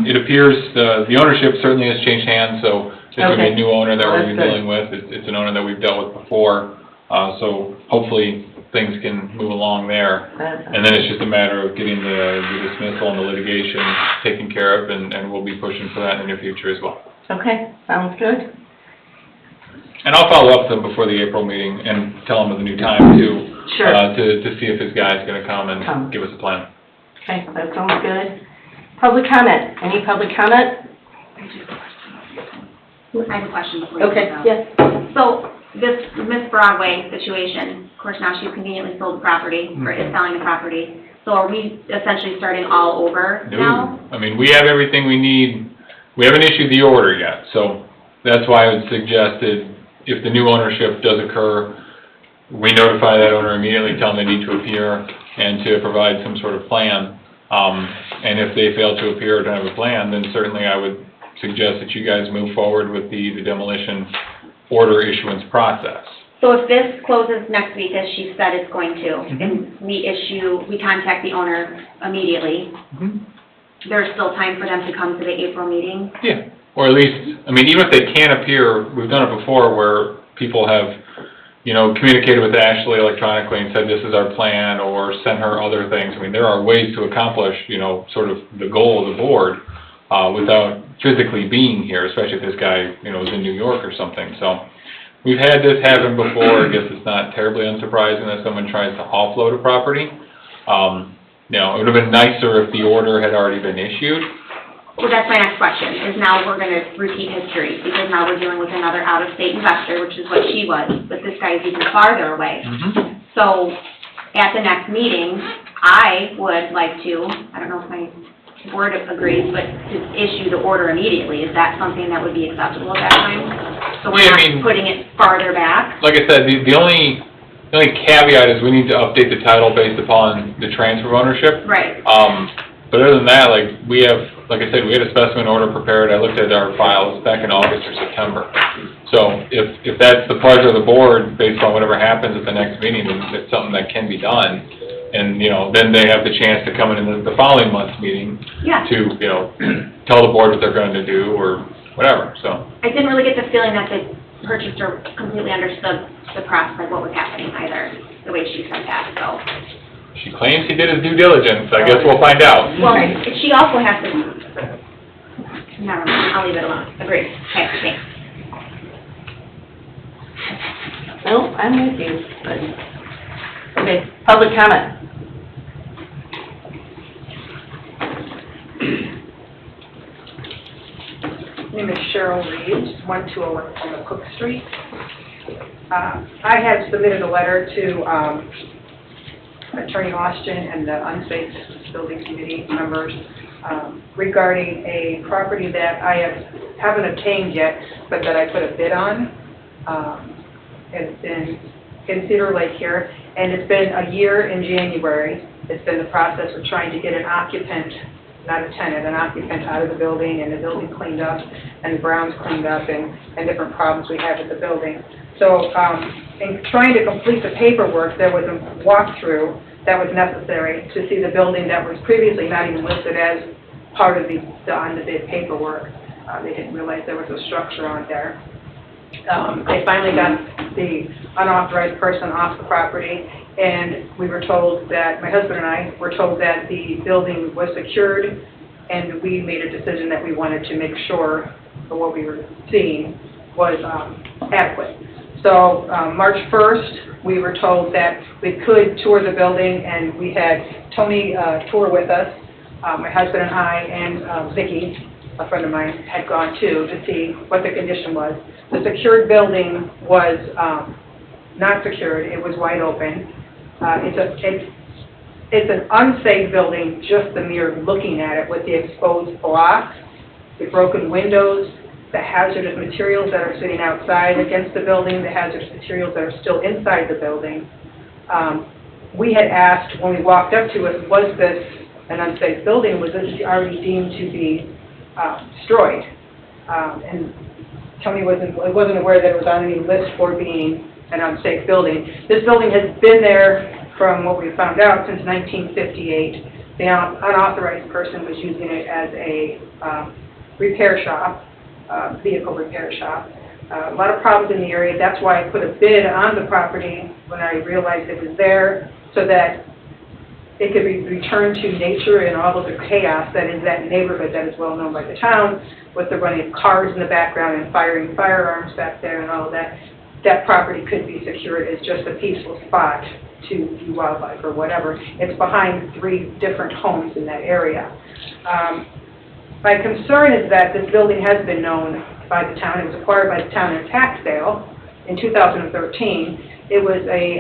Speaker 6: it appears, the ownership certainly has changed hands, so there's gonna be
Speaker 1: Okay.
Speaker 6: a new owner that
Speaker 1: Oh,
Speaker 6: we're
Speaker 1: that's
Speaker 6: gonna be
Speaker 1: good.
Speaker 6: dealing with. It's an owner that we've dealt with before, so hopefully things can move along there. And then it's just a matter of getting the dismissal and the litigation taken care of, and we'll be pushing for that in the near future as well.
Speaker 1: Okay, sounds good.
Speaker 6: And I'll follow up with them before the April meeting and tell them of the new time too.
Speaker 1: Sure.
Speaker 6: to see if his guy's gonna come
Speaker 1: Come.
Speaker 6: and give us a plan.
Speaker 1: Okay, that sounds good. Public comment, any public comment?
Speaker 5: I have a question before you
Speaker 1: Okay,
Speaker 5: go.
Speaker 1: yes.
Speaker 5: So this Miss Broadway situation, of course, now she's conveniently sold the property, or is selling the property. So are we essentially starting all over now?
Speaker 6: No, I mean, we have everything we need. We haven't issued the order yet, so that's why I would suggest that if the new ownership does occur, we notify that owner immediately, tell them they need to appear and to provide some sort of plan. And if they fail to appear or don't have a plan, then certainly I would suggest that you guys move forward with the demolition order issuance process.
Speaker 5: So if this closes next week, as she said it's going to, and we contact the owner immediately, there's still time for them to come to the April meeting?
Speaker 6: Yeah, or at least, I mean, even if they can't appear, we've done it before where people have, you know, communicated with Ashley electronically and said, this is our plan, or sent her other things. I mean, there are ways to accomplish, you know, sort of the goal of the board, without physically being here, especially if this guy, you know, is in New York or something. So we've had this happen before. I guess it's not terribly unsurprising that someone tries to offload a property. You know, it would have been nicer if the order had already been issued.
Speaker 5: Well, that's my next question, is now we're gonna repeat history, because now we're dealing with another out-of-state investor, which is what she was, but this guy is even farther away. So, at the next meeting, I would like to, I don't know if my board agrees, but to issue the order immediately. Is that something that would be acceptable at that time? So we're
Speaker 6: Yeah, I
Speaker 5: not
Speaker 6: mean,
Speaker 5: putting it farther back?
Speaker 6: like I said, the only caveat is we need to update the title based upon the transfer of ownership.
Speaker 5: Right.
Speaker 6: But other than that, like I said, we had a specimen order prepared. I looked at our files back in August or September. So if that's the pleasure of the board, based on whatever happens at the next meeting, then it's something that can be done. And, you know, then they have the chance to come in the following month's meeting
Speaker 5: Yeah.
Speaker 6: to, you know, tell the board what they're going to do or whatever, so.
Speaker 5: I didn't really get the feeling that the purchaser completely understood the process, like what was happening either, the way she said that, so.
Speaker 6: She claims he did his due diligence. I guess we'll find out.
Speaker 5: Well, she also has to, never mind, I'll leave it alone. Agreed. Okay, thanks.
Speaker 1: No, I'm with you, but, okay, public comment.
Speaker 14: My name is Cheryl Reeves, 1201 on Cook Street. I had submitted a letter to Attorney Austin and the Unsafe Building Committee members regarding a property that I haven't obtained yet, but that I put a bid on. It's in Cedar Lake here, and it's been a year in January. It's been the process of trying to get an occupant, not a tenant, an occupant out of the building, and the building cleaned up, and the grounds cleaned up, and different problems we have with the building. So in trying to complete the paperwork, there was a walkthrough that was necessary to see the building that was previously not even listed as part of the on the bid paperwork. They didn't realize there was a structure on there. They finally got the unauthorized person off the property, and we were told that, my husband and I were told that the building was secured, and we made a decision that we wanted to make sure that what we were seeing was adequate. So March 1st, we were told that we could tour the building, and we had Tony tour with us. My husband and I and Vicki, a friend of mine, had gone too to see what the condition was. The secured building was not secured, it was wide open. It's an unsafe building, just the mere looking at it, with the exposed blocks, the broken windows, the hazardous materials that are sitting outside against the building, the hazardous materials that are still inside the building. We had asked when we walked up to it, was this an unsafe building? Was this already deemed to be destroyed? And Tony wasn't aware that it was on any list for being an unsafe building. This building has been there, from what we found out, since 1958. The unauthorized person was using it as a repair shop, vehicle repair shop. A lot of problems in the area. That's why I put a bid on the property when I realized it was there, so that it could be returned to nature and all of the chaos that is that neighborhood that is well known by the town, with the running of cars in the background and firing firearms back there and all of that. That property could be secured as just a peaceful spot to view wildlife or whatever. It's behind 3 different homes in that area. My concern is that this building has been known by the town. It was acquired by the town in a tax sale in 2013. It was a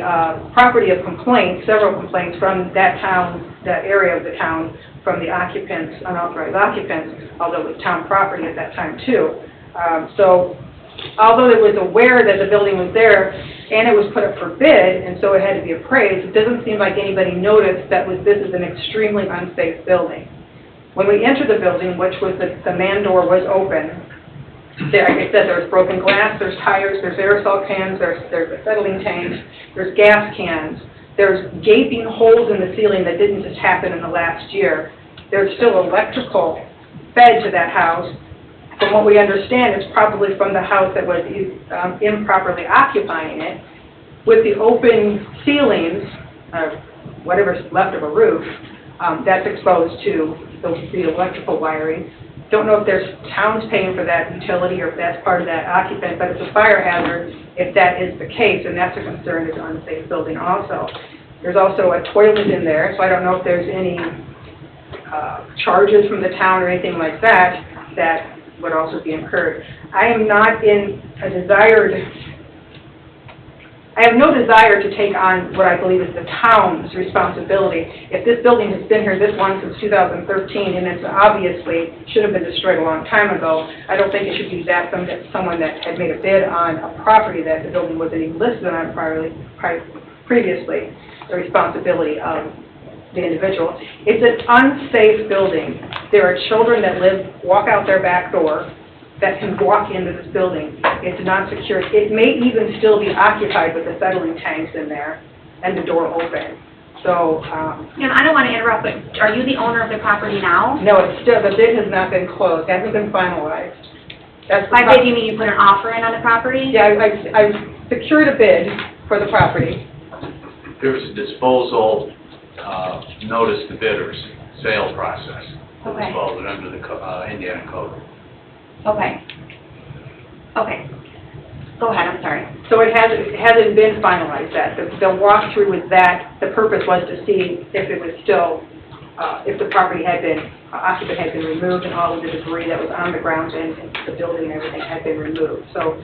Speaker 14: property of complaints, several complaints from that town, that area of the town, from the occupants, unauthorized occupants, although it was town property at that time too. So although it was aware that the building was there and it was put up for bid and so it had to be appraised, it doesn't seem like anybody noticed that this is an extremely unsafe building. When we entered the building, which was the man door was open, there, like I said, there was broken glass, there's tires, there's aerosol cans, there's acetylene tanks, there's gas cans, there's gaping holes in the ceiling that didn't just happen in the last year. There's still electrical fed to that house. From what we understand, it's probably from the house that was improperly occupying it. With the open ceilings, whatever's left of a roof, that's exposed to the electrical wiring. Don't know if there's towns paying for that utility or if that's part of that occupant, but it's a fire hazard if that is the case, and that's a concern, is an unsafe building also. There's also a toilet in there, so I don't know if there's any charges from the town or anything like that that would also be incurred. I am not in a I have no desire to take on what I believe is the town's responsibility. If this building has been here this long since 2013, and it's obviously should have been destroyed a long time ago, I don't think it should be that someone that had made a bid on a property that the building wasn't even listed on previously, the responsibility of the individual. It's an unsafe building. There are children that walk out their back door that can walk into this building. It's not secure. It may even still be occupied with acetylene tanks in there and the door open. So,
Speaker 5: And I don't want to interrupt, but are you the owner of the property now?
Speaker 14: no, it's still, the bid has not been closed, hasn't been finalized. That's
Speaker 5: By bid, you mean you put an offer in on the property?
Speaker 14: Yeah, I've secured a bid for the property.
Speaker 9: There's a disposal, notice to bidders, sale process. To
Speaker 5: Okay.
Speaker 9: dispose it under the Indiana code.
Speaker 5: Okay. Okay. Go ahead, I'm sorry.
Speaker 14: So it hasn't been finalized yet. The walkthrough with that, the purpose was to see if it was still, if the property had been, occupant had been removed and all of the debris that was on the grounds and the building and everything had been removed. So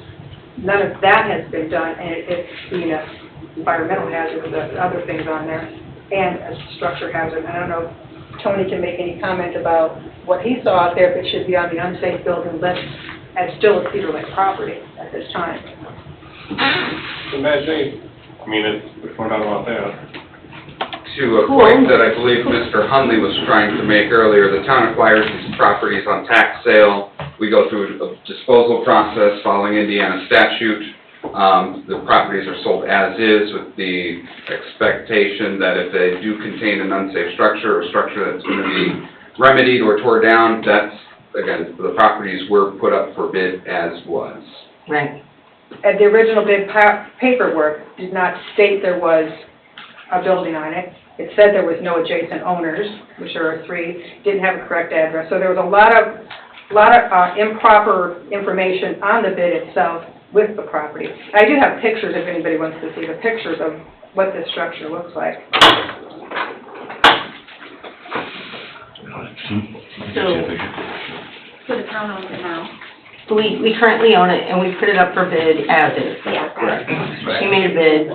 Speaker 14: none of that has been done, and it's being an environmental hazard with the other things on there and a structure hazard. I don't know if Tony can make any comment about what he saw out there, if it should be on the unsafe building list as still a Cedar Lake property at this time.
Speaker 10: Imagine, I mean, we found out about that.
Speaker 15: To a point that I believe Mr. Hunley was trying to make earlier, the town acquires these properties on tax sale. We go through a disposal process following Indiana statute. The properties are sold as is with the expectation that if they do contain an unsafe structure or structure that's going to be remedied or tore down, that's, again, the properties were put up for bid as was.
Speaker 1: Right.
Speaker 14: And the original bid paperwork did not state there was a building on it. It said there was no adjacent owners, which there are 3, didn't have a correct address. So there was a lot of improper information on the bid itself with the property. I do have pictures if anybody wants to see the pictures of what this structure looks like.
Speaker 5: So the town owns it now?
Speaker 1: We currently own it, and we put it up for bid as is.
Speaker 5: Yeah.
Speaker 9: Correct.
Speaker 1: She made a bid.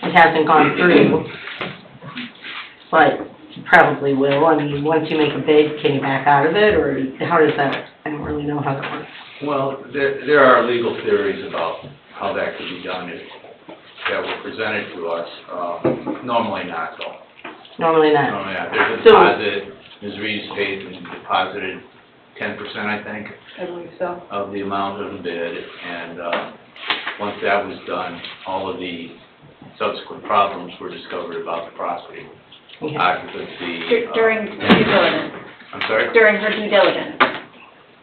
Speaker 1: It hasn't gone through, but you probably will. I mean, once you make a bid, can you back out of it, or how does that, I don't really know how that works.
Speaker 9: Well, there are legal theories about how that could be done that were presented to us. Normally not, though.
Speaker 1: Normally not.
Speaker 9: Normally not. There's a
Speaker 1: So-
Speaker 9: deposit, Ms. Reeves paid and deposited 10%, I think,
Speaker 14: I believe so.
Speaker 9: of the amount of the bid, and once that was done, all of the subsequent problems were discovered about the property.
Speaker 1: Okay.
Speaker 9: Occupancy.
Speaker 5: During due diligence?
Speaker 9: I'm sorry?
Speaker 5: During her due diligence?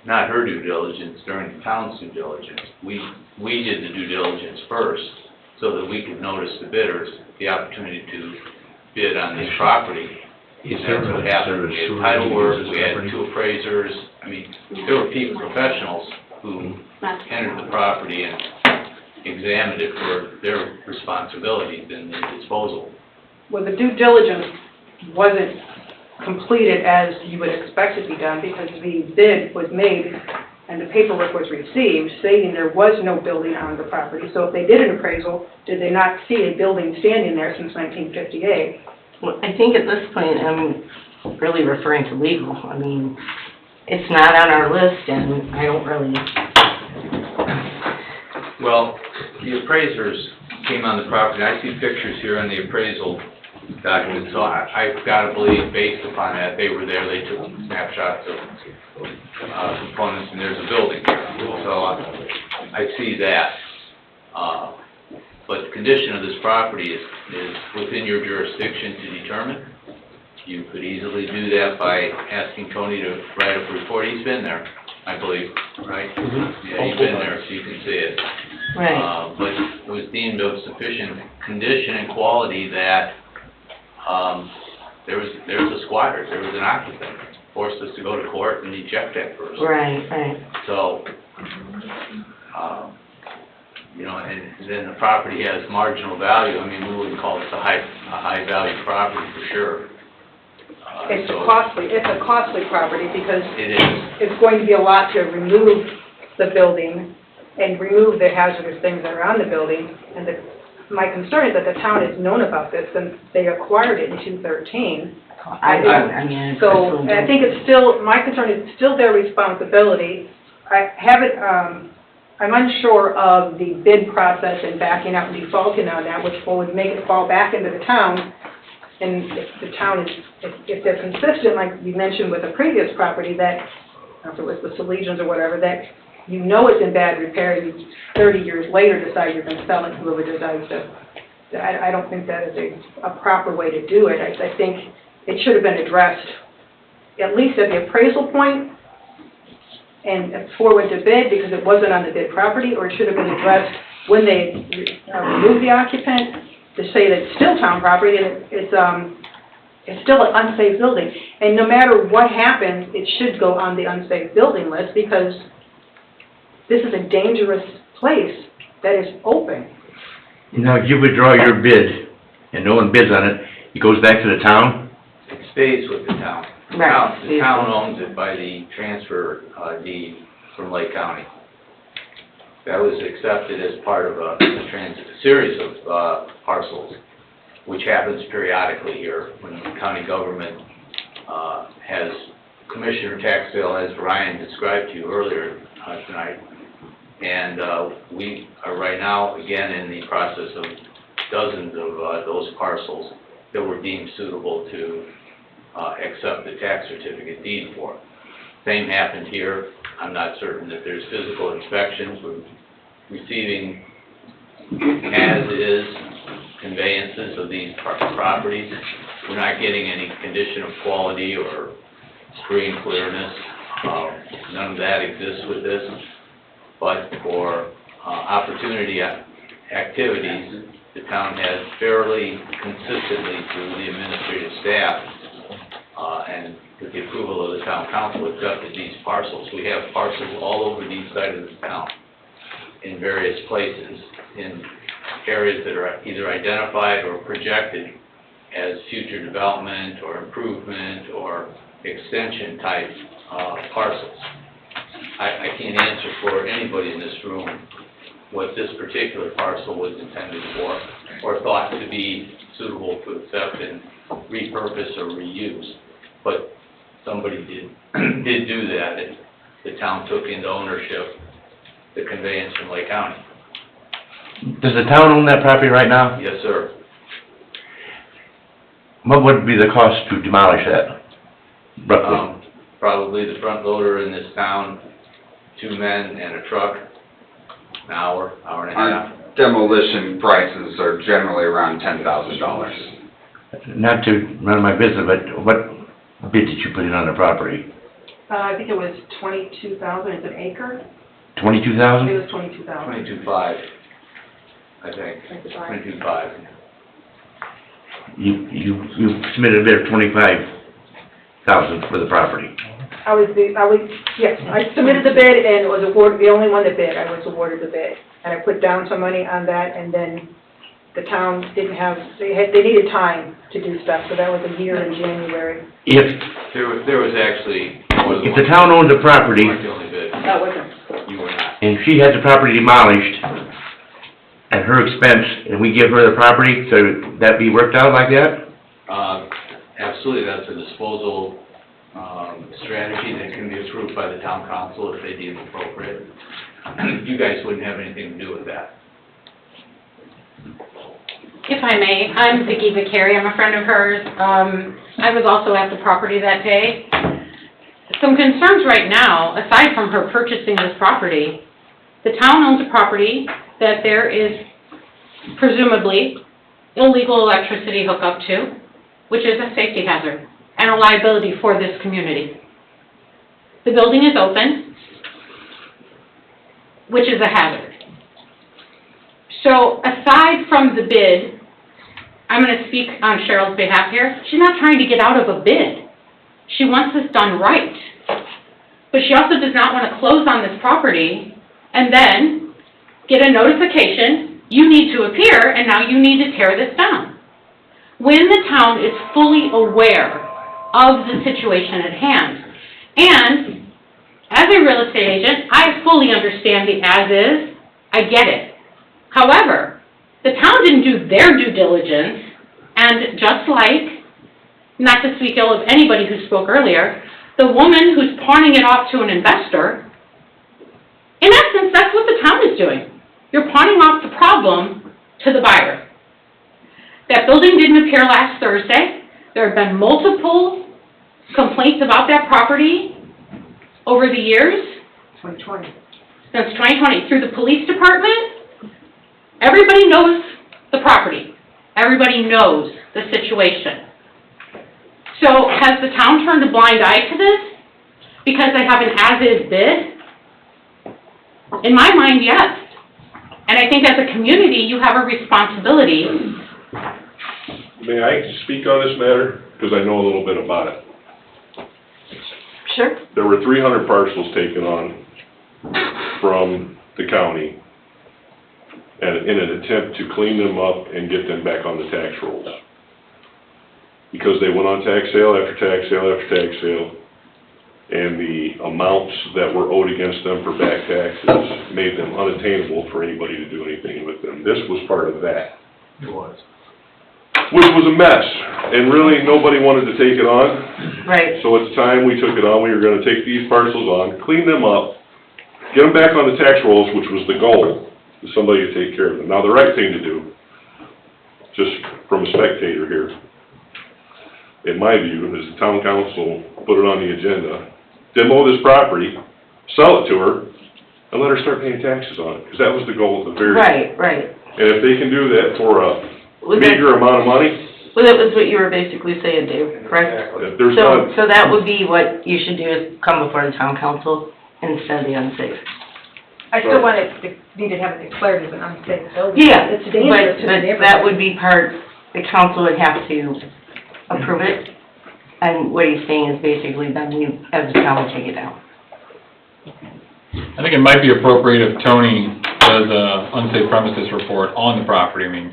Speaker 9: Not her due diligence, during the town's due diligence. We did the due diligence first, so that we could notice the bidders the opportunity to bid on this property. And that's what happened. We had title work, we had 2 appraisers. I mean, there were people, professionals, who entered the property and examined it for their responsibilities in the disposal.
Speaker 14: Well, the due diligence wasn't completed as you would expect it to be done because the bid was made and the paperwork was received stating there was no building on the property. So if they did an appraisal, did they not see a building standing there since 1958?
Speaker 1: Well, I think at this point, I'm really referring to legal. I mean, it's not on our list, and I don't really...
Speaker 9: Well, the appraisers came on the property. I see pictures here on the appraisal document, so I've got to believe, based upon that, they were there, they took snapshots of components, and there's a building here. So I see that. But the condition of this property is within your jurisdiction to determine. You could easily do that by asking Tony to write up a report. He's been there, I believe, right? Yeah, he's been there, so you can see it.
Speaker 1: Right.
Speaker 9: But it was deemed of sufficient condition and quality that there was a squatter, there was an occupant. Forced us to go to court and eject that person.
Speaker 1: Right.
Speaker 9: So, you know, and then the property has marginal value. I mean, we wouldn't call this a high value property for sure.
Speaker 14: It's
Speaker 9: So
Speaker 14: a costly property because
Speaker 9: it is.
Speaker 14: it's going to be a lot to remove the building and remove the hazardous things that are on the building. And my concern is that the town has known about this since they acquired it in 2013.
Speaker 1: I mean...
Speaker 14: So, I think it's still, my concern is it's still their responsibility. I'm unsure of the bid process and backing out and defaulting on that, which would make it fall back into the town. And if the town is, if they're consistent, like you mentioned with the previous property, that, I don't know if it was the Legions or whatever, that you know it's in bad repair, and you 30 years later decide you're going to sell it to whoever decides to, I don't think that is a proper way to do it. I think it should have been addressed, at least at the appraisal point, and forward to bid, because it wasn't on the bid property, or it should have been addressed when they removed the occupant, to say that it's still town property, and it's still an unsafe building. And no matter what happens, it should go on the unsafe building list, because this is a dangerous place that is open.
Speaker 12: Now, if you withdraw your bid, and no one bids on it, it goes back to the town?
Speaker 9: It stays with the town.
Speaker 1: Right.
Speaker 9: The town owns it by the transfer deed from Lake County. That was accepted as part of a series of parcels, which happens periodically here when the county government has commissioner tax sale, as Ryan described to you earlier tonight. And we are right now, again, in the process of dozens of those parcels that were deemed suitable to accept the tax certificate deed for. Same happened here. I'm not certain that there's physical inspections. We're receiving as-is conveyances of these properties. We're not getting any condition of quality or screen clearness. None of that exists with this. But for opportunity activities, the town has fairly consistently through the administrative staff and with the approval of the town council accepted these parcels. We have parcels all over the east side of the town in various places, in areas that are either identified or projected as future development or improvement or extension type parcels. I can't answer for anybody in this room what this particular parcel was intended for or thought to be suitable to accept and repurpose or reuse. But somebody did do that, and the town took into ownership the conveyance from Lake County.
Speaker 12: Does the town own that property right now?
Speaker 9: Yes, sir.
Speaker 12: What would be the cost to demolish that, roughly?
Speaker 9: Probably the front loader in this town, 2 men and a truck, an hour, hour and a half.
Speaker 15: Our demolition prices are generally around $10,000.
Speaker 12: Not to run my business, but what bid did you put in on the property?
Speaker 14: I think it was 22,000, it's an acre?
Speaker 12: 22,000?
Speaker 14: It was 22,000.
Speaker 9: 22.5, I think. 22.5.
Speaker 12: You submitted a bid of 25,000 for the property.
Speaker 14: yes, I submitted the bid and was awarded, the only one that bid, I was awarded the bid. And I put down some money on that, and then the town didn't have, they needed time to do stuff, so that was a year in January.
Speaker 12: If,
Speaker 9: There was actually more than
Speaker 12: if
Speaker 9: one.
Speaker 12: the town owns the property,
Speaker 9: You weren't the only bid.
Speaker 14: That wasn't,
Speaker 9: You were not.
Speaker 12: and she has the property demolished at her expense, and we give her the property, so that be worked out like that?
Speaker 9: Absolutely, that's a disposal, strategy that can be approved by the town council if they deem appropriate. You guys wouldn't have anything to do with that.
Speaker 2: If I may, I'm Vicki Vicari, I'm a friend of hers. I was also at the property that day. Some concerns right now, aside from her purchasing this property, the town owns a property that there is presumably illegal electricity hookup to, which is a safety hazard and a liability for this community. The building is open, which is a hazard. So aside from the bid, I'm going to speak on Cheryl's behalf here. She's not trying to get out of a bid. She wants this done right. But she also does not want to close on this property and then get a notification, you need to appear, and now you need to tear this down. When the town is fully aware of the situation at hand, and as a real estate agent, I fully understand the as-is, I get it. However, the town didn't do their due diligence, and just like, not to speak ill of anybody who spoke earlier, the woman who's pawning it off to an investor, in essence, that's what the town is doing. You're pawning off the problem to the buyer. That building didn't appear last Thursday. There have been multiple complaints about that property over the years.
Speaker 14: 2020.
Speaker 2: Since 2020, through the police department. Everybody knows the property. Everybody knows the situation. So has the town turned a blind eye to this because they have an as-is bid? In my mind, yes. And I think as a community, you have a responsibility.
Speaker 10: May I speak on this matter? Because I know a little bit about it.
Speaker 1: Sure.
Speaker 10: There were 300 parcels taken on from the county in an attempt to clean them up and get them back on the tax rolls. Because they went on tax sale after tax sale after tax sale, and the amounts that were owed against them for back taxes made them unattainable for anybody to do anything with them. This was part of that.
Speaker 6: It was.
Speaker 10: Which was a mess, and really, nobody wanted to take it on.
Speaker 1: Right.
Speaker 10: So it's time we took it on. We were gonna take these parcels on, clean them up, get them back on the tax rolls, which was the goal, for somebody to take care of them. Now, the right thing to do, just from a spectator here, in my view, is the town council put it on the agenda, demo this property, sell it to her, and let her start paying taxes on it, because that was the goal at the very end.
Speaker 1: Right.
Speaker 10: And if they can do that for a
Speaker 1: Was that,
Speaker 10: meager amount of money,
Speaker 1: well, that was what you were basically saying, Dave, correct?
Speaker 10: there's not,
Speaker 1: So that would be what you should do, is come before the town council and send the unsafe.
Speaker 14: I still want it, need to have it declared as an unsafe building.
Speaker 1: Yeah,
Speaker 14: It's dangerous to the
Speaker 1: but
Speaker 14: neighborhood.
Speaker 1: that would be part, the council would have to approve it, and what he's saying is basically then you, as a town, will take it down.
Speaker 6: I think it might be appropriate if Tony does a unsafe premises report on the property. I mean,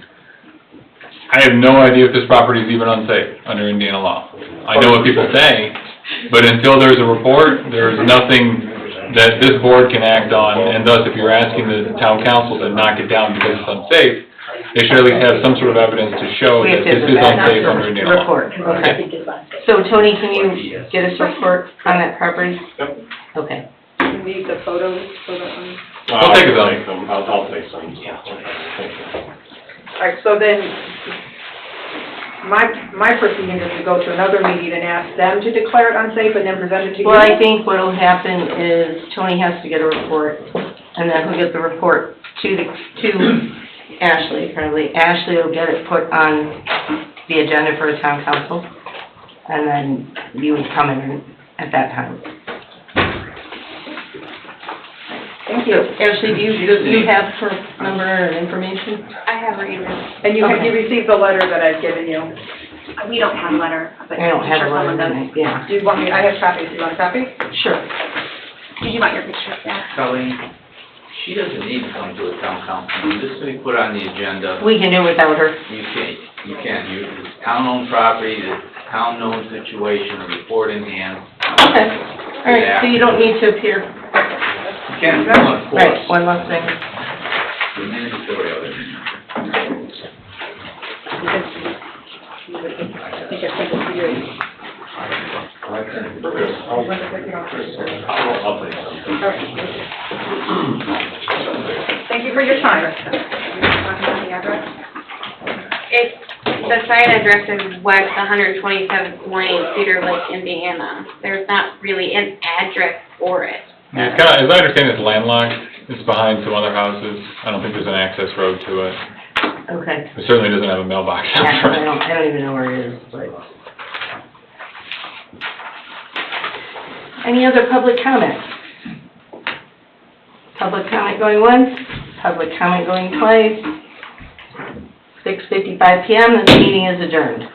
Speaker 6: I have no idea if this property is even unsafe under Indiana law. I know what people say, but until there's a report, there's nothing that this board can act on, and thus, if you're asking the town council to knock it down because it's unsafe, they should at least have some sort of evidence to show
Speaker 1: We have
Speaker 6: that
Speaker 1: to
Speaker 6: this is
Speaker 1: have a
Speaker 6: unsafe under Indiana law.
Speaker 1: report, okay. So Tony, can you get us a report on that property?
Speaker 10: Yep.
Speaker 1: Okay.
Speaker 14: You need the photos for the,
Speaker 6: We'll take some.
Speaker 10: I'll take some.
Speaker 13: Yeah.
Speaker 14: All right, so then, my proceeding is to go to another meeting and ask them to declare it unsafe and then present it to you?
Speaker 1: Well, I think what'll happen is Tony has to get a report, and then he'll get the report to Ashley, probably. Ashley will get it put on the agenda for a town council, and then you would come in at that time.
Speaker 14: Thank you.
Speaker 1: Ashley, do you have her number and information?
Speaker 7: I have her email.
Speaker 14: And you
Speaker 1: Okay.
Speaker 14: received the letter that I've given you?
Speaker 5: We don't have a letter, but
Speaker 1: I don't
Speaker 5: I'm
Speaker 1: have
Speaker 5: sure
Speaker 1: a letter
Speaker 5: someone does.
Speaker 1: tonight, yeah.
Speaker 14: Do you want me, I have copies, do you want a copy?
Speaker 1: Sure.
Speaker 5: Did you want your picture? Yeah.
Speaker 9: Colleen, she doesn't need to come to a town council meeting, this will be put on the agenda.
Speaker 1: We can do without her.
Speaker 9: You can't, it's town-owned property, the town-known situation, a report in hand.
Speaker 1: Okay, all right, so you don't need to appear.
Speaker 9: You can't, of course.
Speaker 1: Right, one last thing.
Speaker 9: The mandatory of it.
Speaker 14: Because take it for you. Thank you for your time.
Speaker 7: It's, the site address is West 127th Lane, Cedar Lake, Indiana. There's not really an address for it.
Speaker 6: Yeah, it's kinda, as I understand, it's landlocked, it's behind some other houses, I don't think there's an access road to it.
Speaker 1: Okay.
Speaker 6: It certainly doesn't have a mailbox
Speaker 1: Yeah,
Speaker 6: out front.
Speaker 1: I don't even know where it is, but. Any other public comment? Public comment going once, public comment going twice. 6:55 PM, this meeting is adjourned.